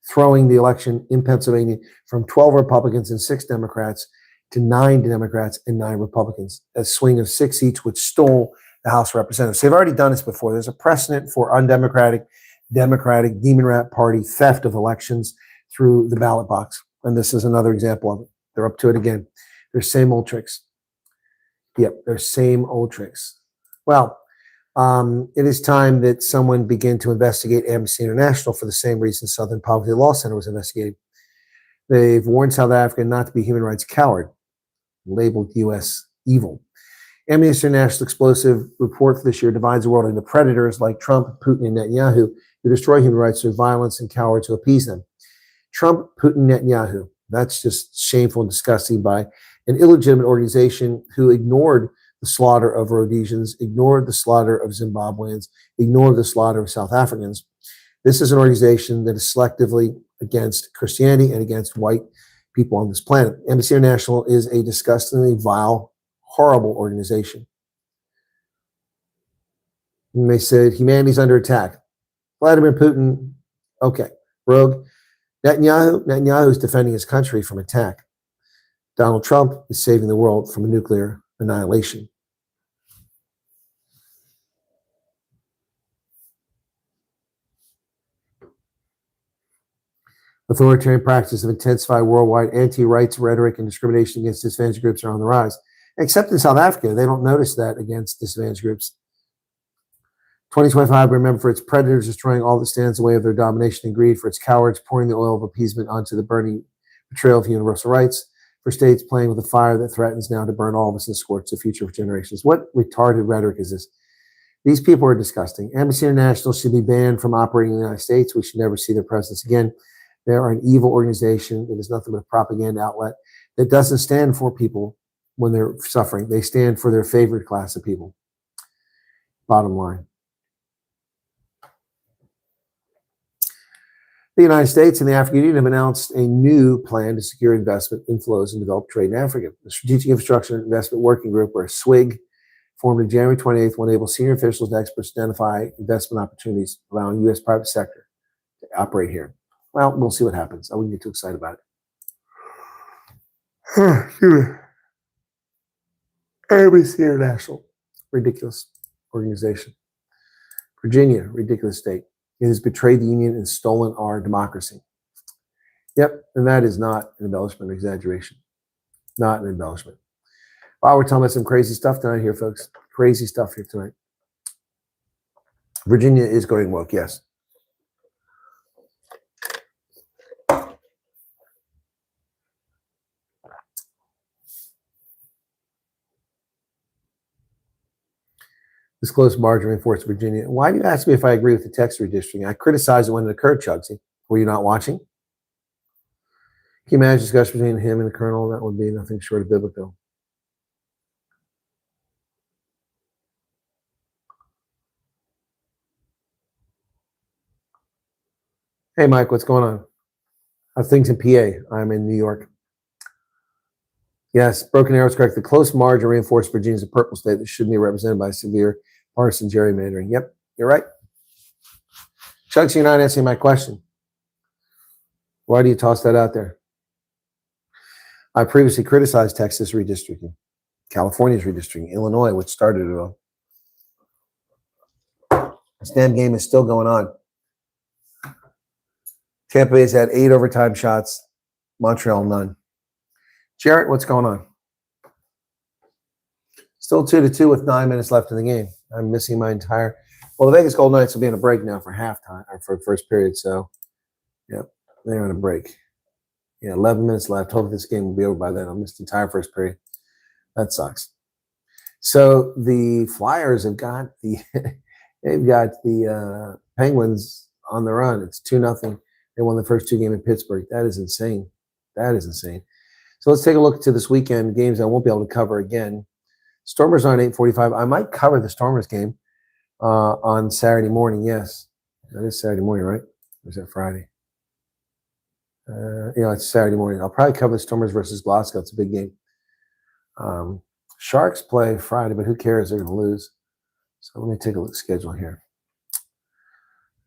throwing the election in Pennsylvania from 12 Republicans and 6 Democrats to 9 Democrats and 9 Republicans, a swing of 6 seats, which stole the House of Representatives. They've already done this before. There's a precedent for undemocratic, Democratic, Demon Rat Party theft of elections through the ballot box. And this is another example of it. They're up to it again. They're same old tricks. Yep, they're same old tricks. Well, it is time that someone begin to investigate Amnesty International for the same reason Southern Poverty Law Center was investigating. They've warned South Africa not to be a human rights coward, labeled U.S. evil. Amnesty International's explosive report for this year divides the world into predators like Trump, Putin, and Netanyahu who destroy human rights through violence and cowards who appease them. Trump, Putin, Netanyahu. That's just shameful and disgusting by an illegitimate organization who ignored the slaughter of Rhodesians, ignored the slaughter of Zimbabweans, ignored the slaughter of South Africans. This is an organization that is selectively against Christianity and against white people on this planet. Amnesty International is a disgustingly vile, horrible organization. And they said humanity's under attack. Vladimir Putin, okay, rogue. Netanyahu is defending his country from attack. Donald Trump is saving the world from a nuclear annihilation. Authoritarian practices of intensified worldwide anti-rights rhetoric and discrimination against disadvantaged groups are on the rise. Except in South Africa, they don't notice that against disadvantaged groups. 2025, remember, for its predators destroying all that stands in the way of their domination and greed, for its cowards pouring the oil of appeasement onto the burning betrayal of universal rights, for states playing with a fire that threatens now to burn all of us and scorch the future of generations. What retarded rhetoric is this? These people are disgusting. Amnesty International should be banned from operating in the United States. We should never see their presence again. They are an evil organization that is nothing but a propaganda outlet that doesn't stand for people when they're suffering. They stand for their favorite class of people. Bottom line. The United States and the African Union have announced a new plan to secure investment inflows and develop trade in Africa. The Strategic Infrastructure and Investment Working Group, or SWIG, formed on January 28th, will enable senior officials and experts to identify investment opportunities, allowing U.S. private sector to operate here. Well, we'll see what happens. I wouldn't get too excited about it. Amnesty International, ridiculous organization. Virginia, ridiculous state. It has betrayed the Union and stolen our democracy. Yep, and that is not an embellishment or exaggeration. Not an embellishment. Wow, we're talking about some crazy stuff tonight here, folks. Crazy stuff here tonight. Virginia is going woke, yes. This close margin reinforced Virginia. Why do you ask me if I agree with the text redistricting? I criticized it when it occurred, Chugsy. Were you not watching? Can you imagine discussion between him and the colonel? That would be nothing short of biblical. Hey, Mike, what's going on? How's things in PA? I'm in New York. Yes, Broken Arrow is correct. The close margin reinforced Virginia is a purple state that shouldn't be represented by severe partisan gerrymandering. Yep, you're right. Chugs, you're not answering my question. Why do you toss that out there? I previously criticized Texas redistricting, California's redistricting, Illinois, which started it all. This damn game is still going on. Tampa Bay's had 8 overtime shots, Montreal none. Jarrett, what's going on? Still 2-2 with 9 minutes left in the game. I'm missing my entire. Well, the Vegas Golden Knights will be in a break now for halftime or for first period. So, yep, they're in a break. Yeah, 11 minutes left. Hopefully this game will be over by then. I'll miss the entire first period. That sucks. So the Flyers have got the they've got the Penguins on the run. It's 2-0. They won the first 2 games in Pittsburgh. That is insane. That is insane. So let's take a look to this weekend games I won't be able to cover again. Stormers are on 8:45. I might cover the Stormers game. on Saturday morning. Yes, that is Saturday morning, right? Or is that Friday? It's Saturday morning. I'll probably cover the Stormers versus Glasgow. It's a big game. Sharks play Friday, but who cares? They're going to lose. So let me take a look at the schedule here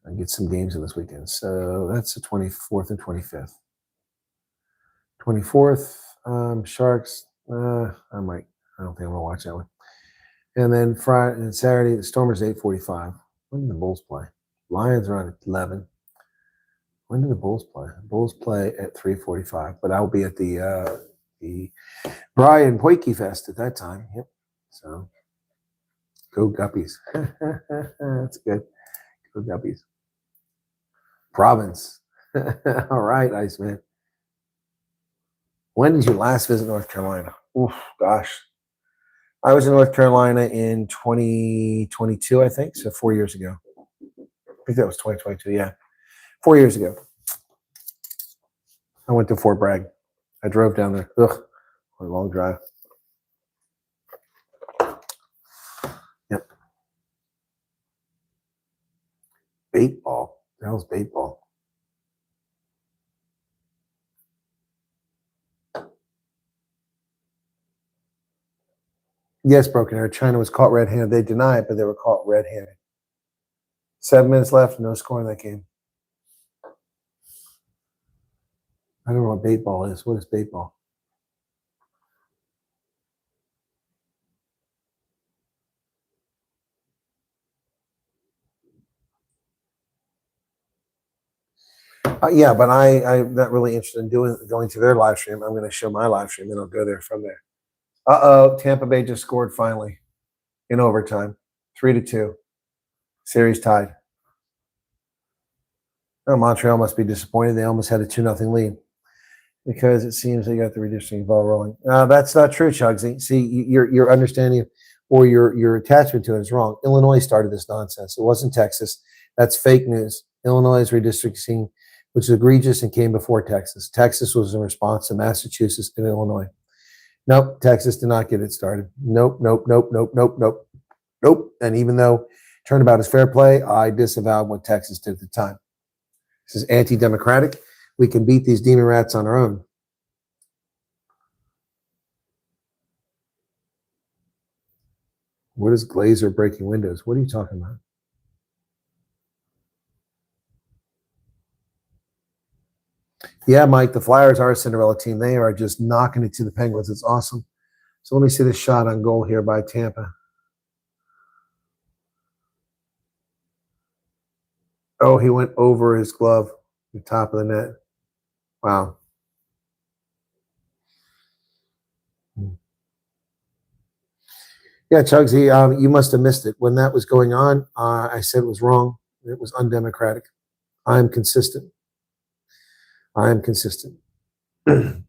and get some games in this weekend. So that's the 24th and 25th. 24th, Sharks. I don't think I'm going to watch that one. And then Friday and Saturday, the Stormers 8:45. When do the Bulls play? Lions are on at 11. When do the Bulls play? The Bulls play at 3:45, but I'll be at the Brian Poiki Fest at that time. Yep. So go Guppies. That's good. Go Guppies. Province. All right, Iceman. When did you last visit North Carolina? Oof, gosh. I was in North Carolina in 2022, I think. So 4 years ago. I think that was 2022. Yeah. 4 years ago. I went to Fort Bragg. I drove down there. Ugh. A long drive. Yep. Bait ball. The hell's bait ball? Yes, Broken Arrow. China was caught red-handed. They deny it, but they were caught red-handed. 7 minutes left. No score in that game. I don't know what bait ball is. What is bait ball? Yeah, but I'm not really interested in going to their live stream. I'm going to show my live stream, and I'll go there from there. Tampa Bay just scored finally in overtime, 3-2. Series tied. Oh, Montreal must be disappointed. They almost had a 2-0 lead because it seems they got the redistricting ball rolling. That's not true, Chugsy. See, your understanding or your attachment to it is wrong. Illinois started this nonsense. It wasn't Texas. That's fake news. Illinois' redistricting, which is egregious and came before Texas. Texas was in response to Massachusetts and Illinois. Nope, Texas did not get it started. Nope. And even though turnabout is fair play, I disavowed what Texas did at the time. This is anti-democratic. We can beat these demon rats on our own. What is Glazer breaking windows? What are you talking about? Yeah, Mike, the Flyers are a Cinderella team. They are just knocking it to the Penguins. It's awesome. So let me see this shot on goal here by Tampa. Oh, he went over his glove, the top of the net. Wow. Yeah, Chugsy, you must have missed it. When that was going on, I said it was wrong. It was undemocratic. I am consistent. The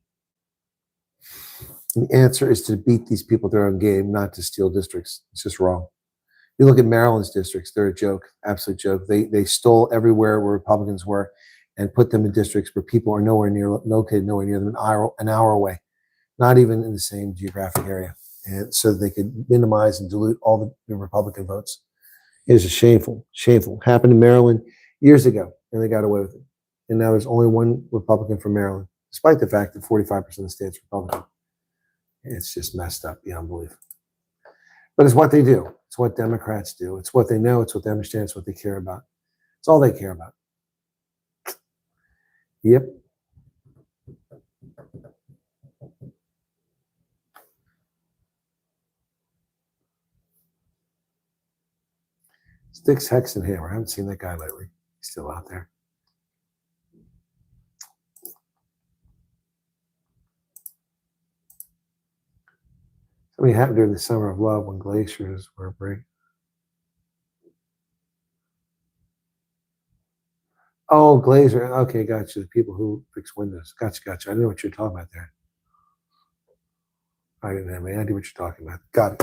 answer is to beat these people at their own game, not to steal districts. It's just wrong. You look at Maryland's districts, they're a joke, absolute joke. They stole everywhere where Republicans were and put them in districts where people are located nowhere near them, an hour away, not even in the same geographic area. And so they could minimize and dilute all the Republican votes. It is a shameful. Happened in Maryland years ago, and they got away with it. And now there's only one Republican from Maryland, despite the fact that 45% of the state's Republican. It's just messed up beyond belief. But it's what they do. It's what Democrats do. It's what they know. It's what they understand. It's what they care about. It's all they care about. Yep. Sticks Hexenhammer. I haven't seen that guy lately. He's still out there. Something happened during the summer of love when glaciers were breaking. Oh, glazer. Okay, gotcha. The people who fix windows. Gotcha. I know what you're talking about there. I didn't have any idea what you're talking about. Got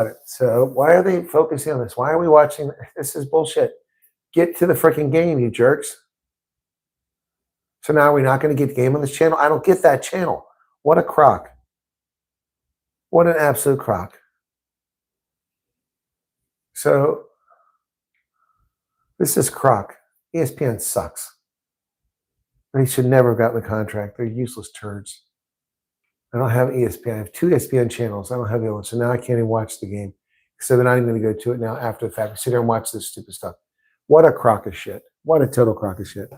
it. So why are they focusing on this? Why are we watching? This is bullshit. Get to the freaking game, you jerks. So now we're not going to get the game on this channel? I don't get that channel. What a crock. What an absolute crock. So This is crock. ESPN sucks. They should never have gotten the contract. They're useless turds. I don't have ESPN. I have 2 ESPN channels. I don't have the other one. So now I can't even watch the game. So they're not even going to go to it now after the fact. I sit there and watch this stupid stuff. What a crock of shit. What a total crock of shit.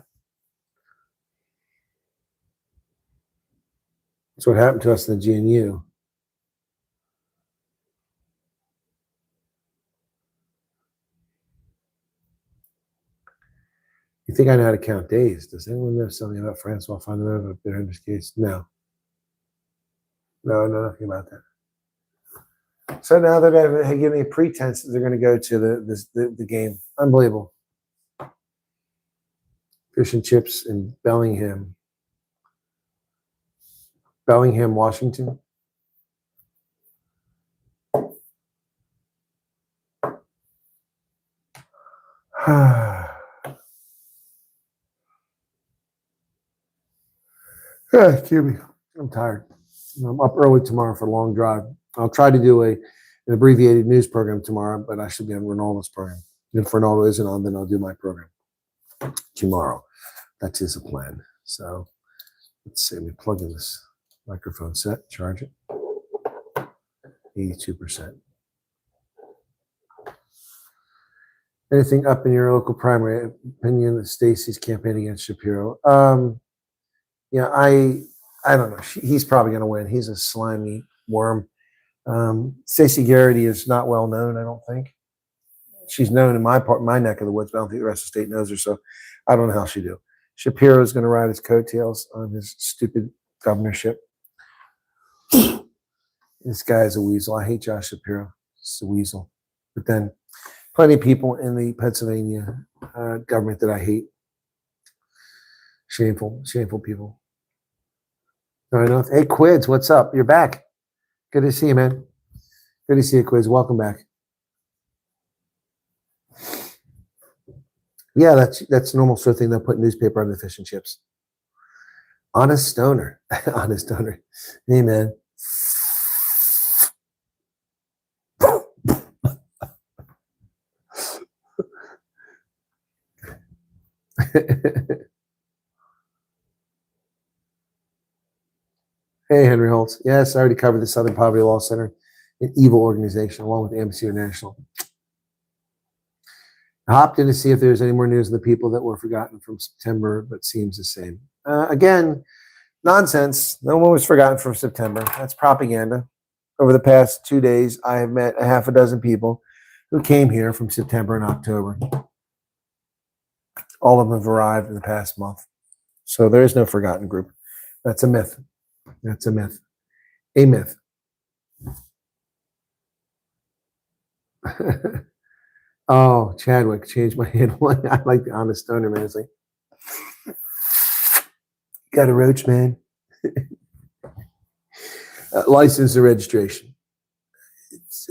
That's what happened to us in the GNU. You think I know how to count days? Does anyone know something about Francois Fondamental in this case? No. No, know nothing about that. So now they're giving me a pretense that they're going to go to the game. Unbelievable. Fish and chips in Bellingham. Bellingham, Washington. Excuse me. I'm tired. I'm up early tomorrow for a long drive. I'll try to do an abbreviated news program tomorrow, but I should be on Ronaldo's program. And if Ronaldo isn't on, then I'll do my program tomorrow. That is a plan. So let's see. Let me plug in this microphone set, charge it. 82%. Anything up in your local primary opinion of Stacey's campaign against Shapiro? Yeah, I don't know. He's probably going to win. He's a slimy worm. Stacey Garrity is not well known, I don't think. She's known in my neck of the woods, but I don't think the rest of the state knows her, so I don't know how she do. Shapiro is going to ride his coattails on his stupid governorship. This guy is a weasel. I hate Josh Shapiro. He's a weasel. But then plenty of people in the Pennsylvania government that I hate. Shameful people. I know. Hey, Quids, what's up? You're back. Good to see you, man. Good to see you, Quids. Welcome back. Yeah, that's a normal sort of thing. They'll put newspaper on the fish and chips. Honest stoner. Honest stoner. Hey, man. Hey, Henry Holtz. Yes, I already covered the Southern Poverty Law Center, an evil organization, along with Amnesty International. I hopped in to see if there's any more news on the people that were forgotten from September, but seems the same. Again, nonsense. No one was forgotten from September. That's propaganda. Over the past 2 days, I have met a half a dozen people who came here from September and October. All of them have arrived in the past month. So there is no forgotten group. That's a myth. That's a myth. A myth. Oh, Chadwick changed my handle. I like the honest stoner, man. It's like, got a roach, man. License or registration. It's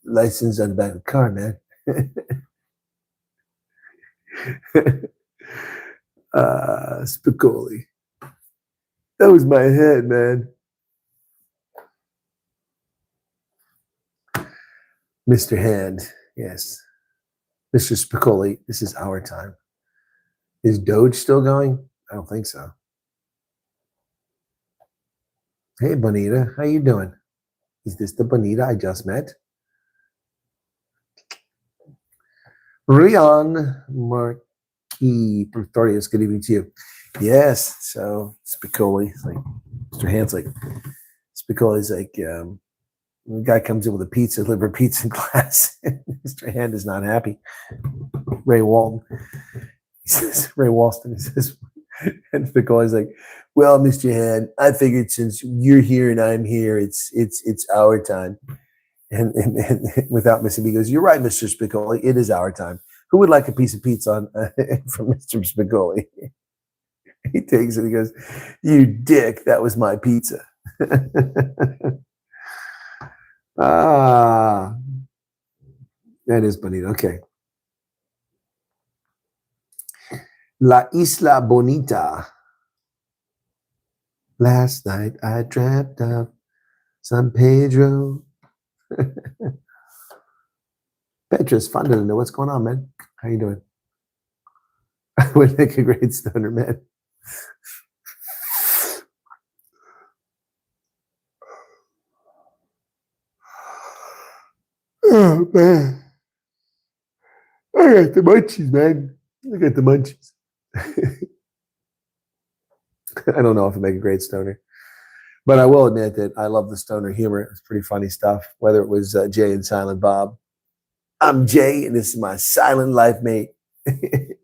license on the back of the car, man. Spicoli. That was my head, man. Mr. Hand, yes. Mr. Spicoli, this is our time. Is Doge still going? I don't think so. Hey, Bonita, how you doing? Is this the Bonita I just met? Rian Marquis Pretorius, good evening to you. Yes, so Spicoli, like Mr. Hand's like, Spicoli's like, the guy comes in with a pizza, delivered pizza in class. Mr. Hand is not happy. Ray Walton. He says, Ray Walston, he says, and Spicoli's like, well, Mr. Hand, I figured since you're here and I'm here, it's our time. And without missing, he goes, you're right, Mr. Spicoli, it is our time. Who would like a piece of pizza from Mr. Spicoli? He takes it, he goes, you dick, that was my pizza. That is bonito. Okay. La Isla Bonita. Last night I dreamt of San Pedro. Petra's fun to know what's going on, man. How you doing? would make a great stoner man. Oh man, I got the munchies, man. I got the munchies. I don't know if I make a great stoner, but I will admit that I love the stoner humor. It's pretty funny stuff. Whether it was Jay and Silent Bob. I'm Jay, and this is my silent life mate,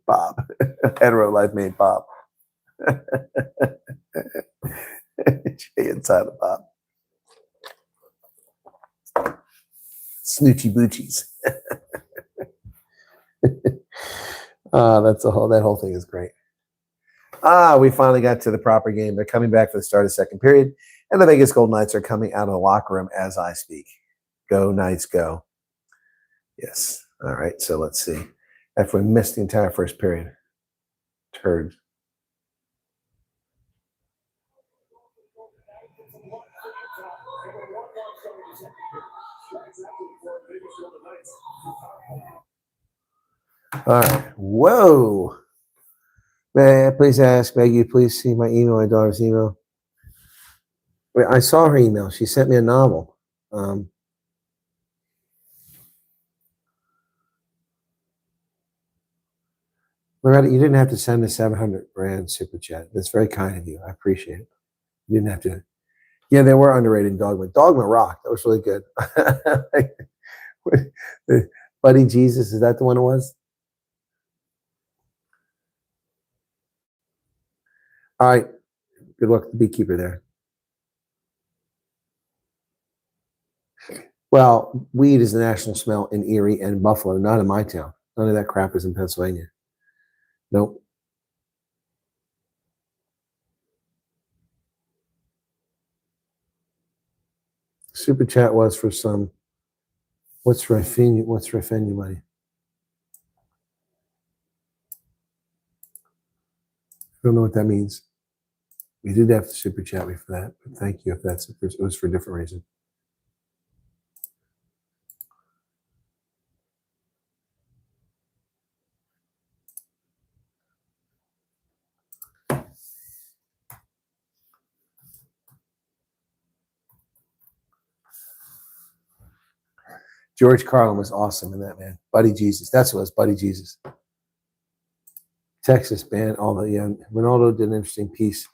Bob. Hetero life mate, Bob. Jay and Silent Bob. Snoochie boochies. That whole thing is great. We finally got to the proper game. They're coming back for the start of the second period, and the Vegas Golden Knights are coming out of the locker room as I speak. Go Knights, go. Yes. All right. So let's see. After we missed the entire first period. Turds. All right. Whoa. May I please ask, Maggie, please see my email, my daughter's email. Wait, I saw her email. She sent me a novel. Loretta, you didn't have to send a 700 rand super chat. That's very kind of you. I appreciate it. You didn't have to. Yeah, they were underrated in Dogma. Dogma rocked. That was really good. Buddy Jesus, is that the one it was? All right. Good luck to the beekeeper there. Well, weed is the national smell in Erie and Buffalo, not in my town. None of that crap is in Pennsylvania. Nope. Super chat was for some. What's revenue? What's revenue money? I don't know what that means. We did have to super chat me for that, but thank you if it was for a different reason. George Carlin was awesome in that, man. Buddy Jesus. That's what it was, Buddy Jesus. Texas, man. Ronaldo did an interesting piece.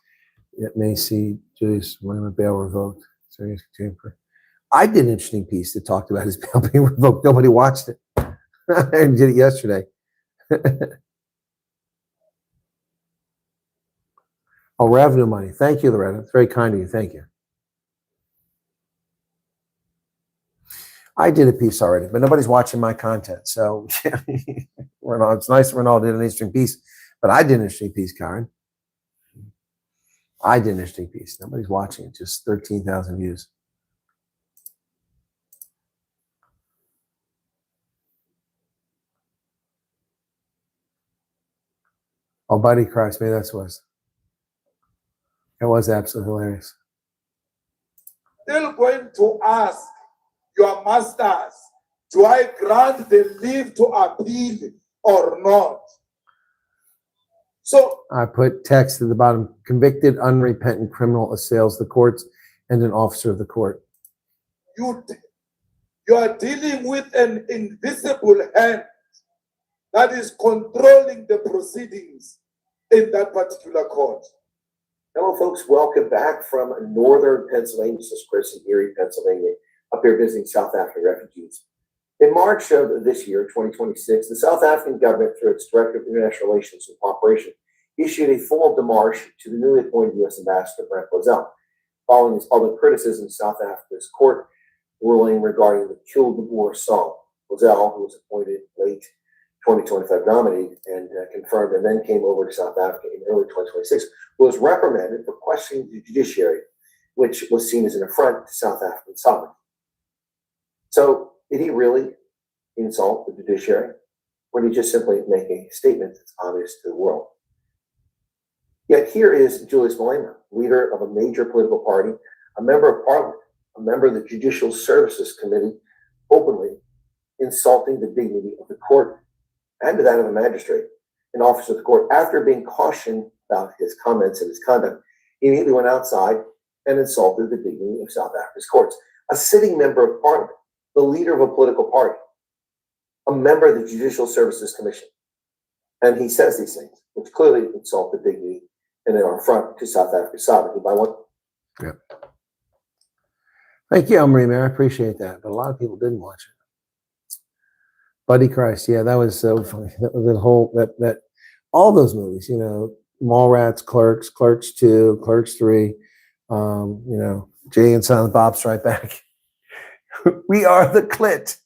It may see Julius William bail revoked. I did an interesting piece that talked about his bail being revoked. Nobody watched it. I did it yesterday. Oh, revenue money. Thank you, Loretta. It's very kind of you. Thank you. I did a piece already, but nobody's watching my content. So it's nice Ronaldo did an interesting piece, but I did an interesting piece, Karen. I did an interesting piece. Nobody's watching it. Just 13,000 views. Oh, Buddy Christ, maybe that was absolutely hilarious. Still going to ask your masters, do I grant the leave to appeal or not? So I put text at the bottom: convicted, unrepentant criminal assails the courts and an officer of the court. You are dealing with an invisible hand that is controlling the proceedings in that particular court. Hello, folks. Welcome back from northern Pennsylvania. This is Chris in Erie, Pennsylvania, up here visiting South African refugees. In March of this year, 2026, the South African government, through its Director of International Relations and Cooperation, issued a full demarche to the newly appointed U.S. Ambassador Brent Bozell, following his public criticism of South Africa's court ruling regarding the Kill the Boer song. Bozell, who was appointed late 2025 nominated and confirmed, and then came over to South Africa in early 2026, was reprimanded for questioning the judiciary, which was seen as an affront to South African sovereignty. So, did he really insult the judiciary, or did he just simply make a statement that's obvious to the world? Yet here is Julius Malema, leader of a major political party, a member of parliament, a member of the Judicial Services Committee, openly insulting the dignity of the court and that of a magistrate. an officer of the court, after being cautioned about his comments and his conduct, he immediately went outside and insulted the dignity of South Africa's courts. A sitting member of parliament, the leader of a political party, a member of the Judicial Services Commission. And he says these things, which clearly insult the dignity and they are affront to South Africa's sovereignty by one. Yeah. Thank you, Marie Mary. I appreciate that. But a lot of people didn't watch it. Buddy Christ, yeah, that was so funny. The whole that all those movies, you know, Mallrats, Clerks, Clerks 2, Clerks 3, you know, Jay and Silent Bob Strike Back. We are the clit.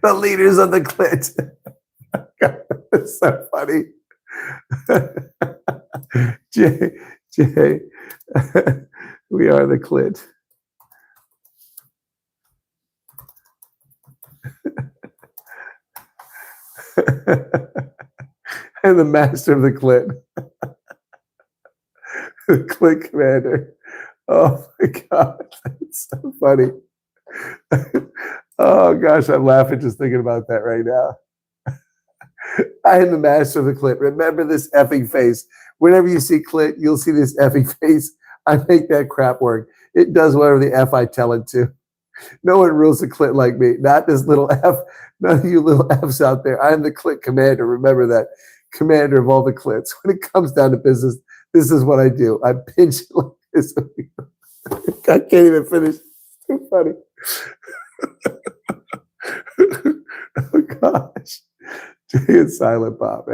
The leaders of the clit. God, it's so funny. Jay, we are the clit. And the master of the clit. The clit commander. Oh my God, that's so funny. Oh gosh, I'm laughing just thinking about that right now. I am the master of the clit. Remember this effing face. Whenever you see clit, you'll see this effing face. I make that crap work. It does whatever the F I tell it to. No one rules the clit like me. Not this little F. None of you little Fs out there. I am the clit commander. Remember that. Commander of all the clits. When it comes down to business, this is what I do. I pinch it like this. I can't even finish. It's too funny. Oh gosh. Jay and Silent Bob.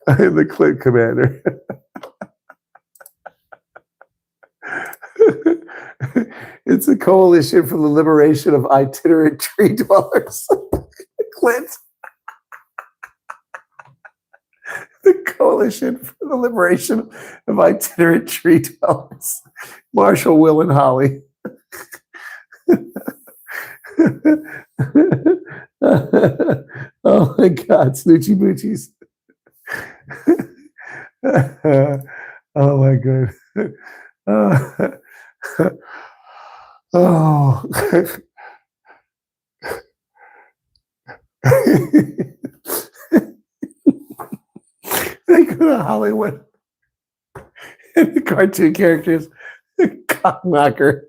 I am the clit commander. It's a coalition for the liberation of itinerant tree dwellers. Clit. The coalition for the liberation of itinerant tree dwellers. Marshall, Will, and Holly. Oh my God, Snoochie Boochies. Oh my God. Oh. They go to Hollywood. And the cartoon characters, Cockknocker.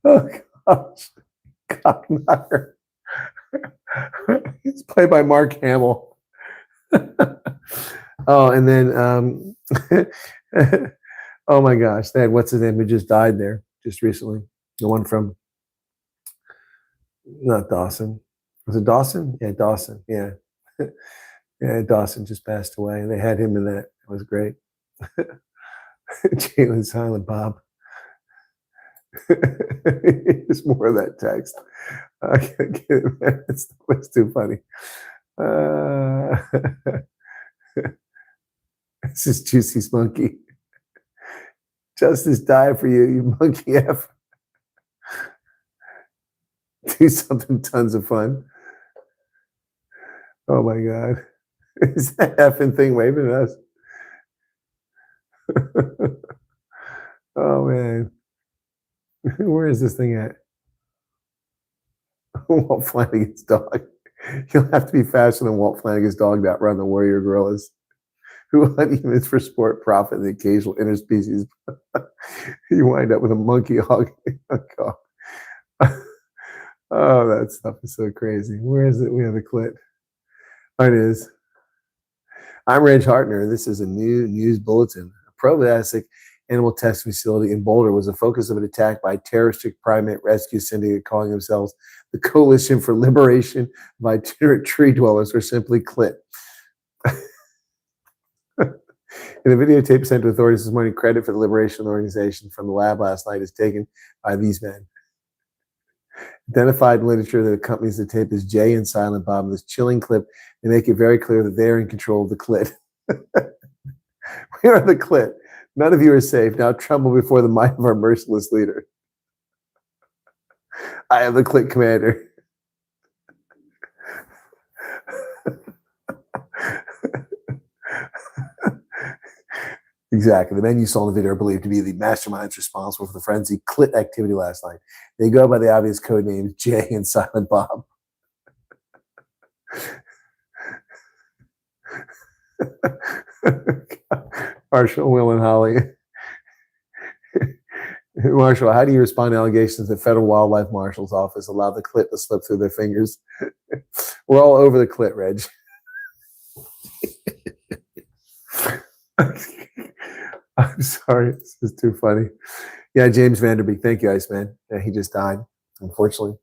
Oh gosh, Cockknocker. It's played by Mark Hamill. Oh, and then oh my gosh, that what's his name who just died there just recently? The one from not Dawson. Was it Dawson? Yeah, Dawson. Yeah. Yeah, Dawson just passed away. And they had him in that. It was great. Jalen Silent Bob. There's more of that text. I can't get it, man. It's too funny. This is Juicy's monkey. Justice die for you, you monkey F. Do something tons of fun. Oh my God. Is that effing thing waving at us? Oh man. Where is this thing at? Walt Flanagan's dog. You'll have to be faster than Walt Flanagan's dog to outrun the warrior gorillas, who hunt humans for sport, profit, and the occasional interspecies. You wind up with a monkey hog. Oh, God. Oh, that stuff is so crazy. Where is it? We have a clit. Oh, it is. I'm Reg Hartner. This is a new news bulletin. A probiotic animal test facility in Boulder was the focus of an attack by a terroristic primate rescue syndicate calling themselves the Coalition for Liberation of Itinerant Tree Dwellers, or simply CLIT. In a videotape sent to authorities this morning, credit for the liberation of the organization from the lab last night is taken by these men. Identified in literature that accompanies the tape is Jay and Silent Bob. In this chilling clip, they make it very clear that they're in control of the clit. We are the clit. None of you are safe. Now tremble before the might of our merciless leader. I am the clit commander. Exactly. The men you saw in the video are believed to be the masterminds responsible for the frenzied clit activity last night. They go by the obvious code names Jay and Silent Bob. Marshall, Will, and Holly. Marshall, how do you respond to allegations that Federal Wildlife Marshal's Office allowed the clit to slip through their fingers? We're all over the clit, Reg. I'm sorry. This is too funny. Yeah, James Vanderbeek. Thank you, Iceman. Yeah, he just died, unfortunately.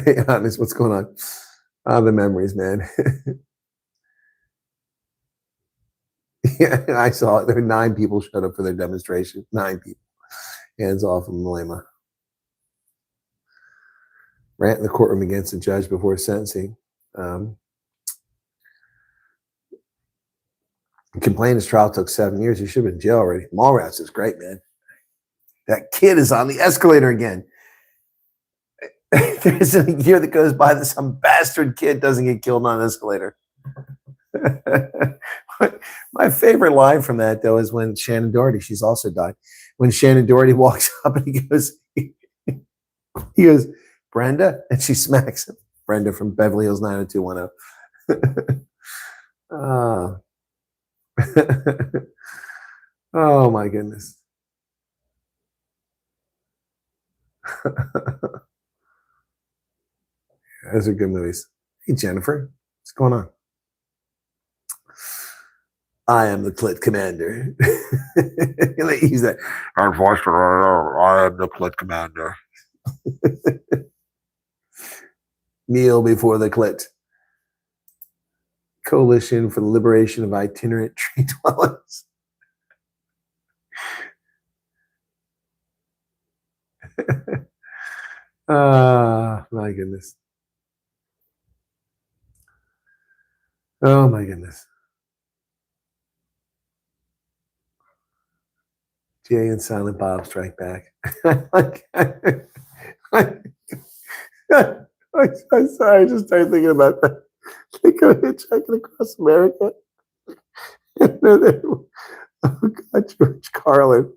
Hey, honest, what's going on? The memories, man. Yeah, I saw it. There were 9 people showed up for their demonstration. 9 people. Hands off of Malema. Rant in the courtroom against the judge before sentencing. Complained his trial took 7 years. He should have been in jail already. Mallrats is great, man. That kid is on the escalator again. There's a year that goes by that some bastard kid doesn't get killed on an escalator. My favorite line from that, though, is when Shannon Doherty, she's also died, when Shannon Doherty walks up and he goes, Brenda, and she smacks him. Brenda from Beverly Hills 90210. Oh my goodness. Those are good movies. Hey, Jennifer, what's going on? I am the clit commander. Use that. Unfortunately, I am the clit commander. Kneel before the clit. Coalition for the Liberation of Itinerant Tree Dwellers. My goodness. Oh my goodness. Jay and Silent Bob strike back. I'm sorry, I just started thinking about that. They go hitchhiking across America. Oh God, George Carlin.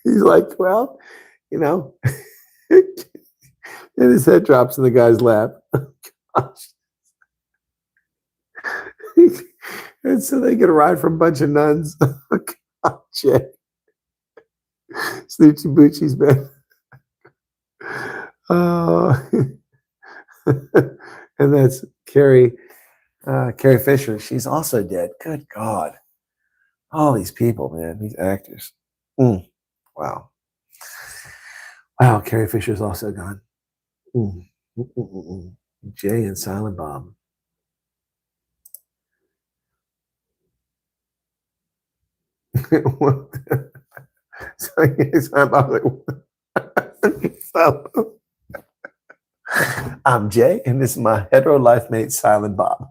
He's like, well, you know, and his head drops in the guy's lap. Oh, gosh. And so they get a ride from a bunch of nuns. Oh, God, Jay. Snoochie Bootchie's been. And that's Carrie Fisher. She's also dead. Good God. All these people, man, these actors. Wow. Wow, Carrie Fisher's also gone. Jay and Silent Bob. I'm Jay, and this is my hetero life mate, Silent Bob.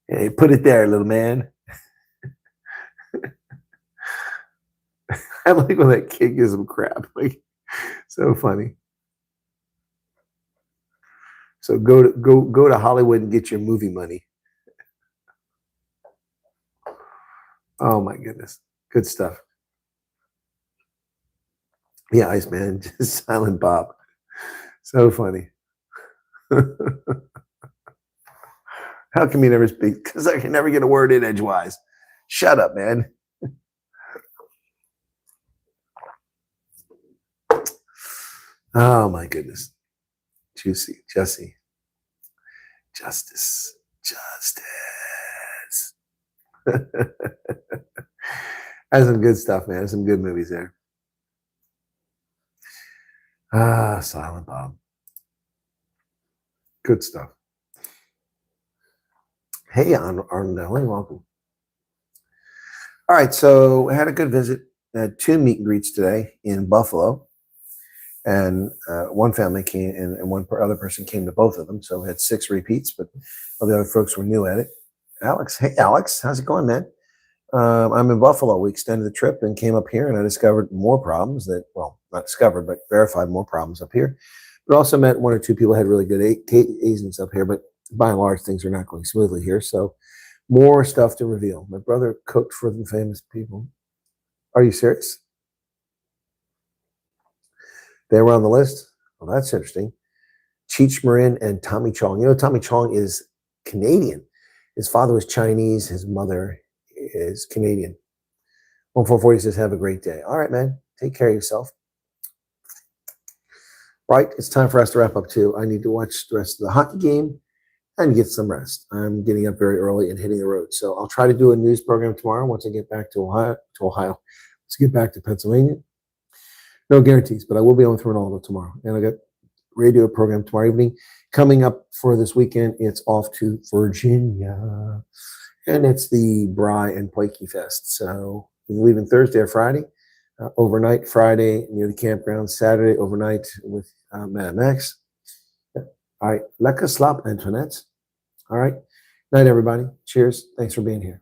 Hey, put it there, little man. I like when that kid gives him crap. Like, so funny. So go to Hollywood and get your movie money. Oh my goodness, good stuff. Yeah, Iceman, just Silent Bob. So funny. How come you never speak? Because I can never get a word in edgewise. Shut up, man. Oh my goodness. Juicy, Jesse. Justice. That's some good stuff, man. Some good movies there. Silent Bob. Good stuff. Hey, Arnold, welcome. All right, so I had a good visit. I had 2 meet and greets today in Buffalo. And one family came and one other person came to both of them. So we had 6 repeats, but all the other folks were new at it. Alex, hey, Alex, how's it going, man? I'm in Buffalo. We extended the trip and came up here, and I discovered more problems that, well, not discovered, but verified more problems up here. But also met one or two people who had really good agents up here, but by and large, things are not going smoothly here. So more stuff to reveal. My brother cooked for the famous people. Are you serious? They were on the list? Well, that's interesting. Cheech Marin and Tommy Chong. You know, Tommy Chong is Canadian. His father was Chinese. His mother is Canadian. 1440 says, have a great day. All right, man. Take care of yourself. Right. It's time for us to wrap up, too. I need to watch the rest of the hockey game and get some rest. I'm getting up very early and hitting the road. So I'll try to do a news program tomorrow once I get back to Ohio. Let's get back to Pennsylvania. No guarantees, but I will be on with Ronaldo tomorrow. And I got radio program tomorrow evening. Coming up for this weekend, it's off to Virginia. And it's the Bry and Pikey Fest. So you're leaving Thursday or Friday. Overnight Friday near the campground. Saturday overnight with Mad Max. All right. Lekker slap, Antoinette. All right. Night, everybody. Cheers. Thanks for being here.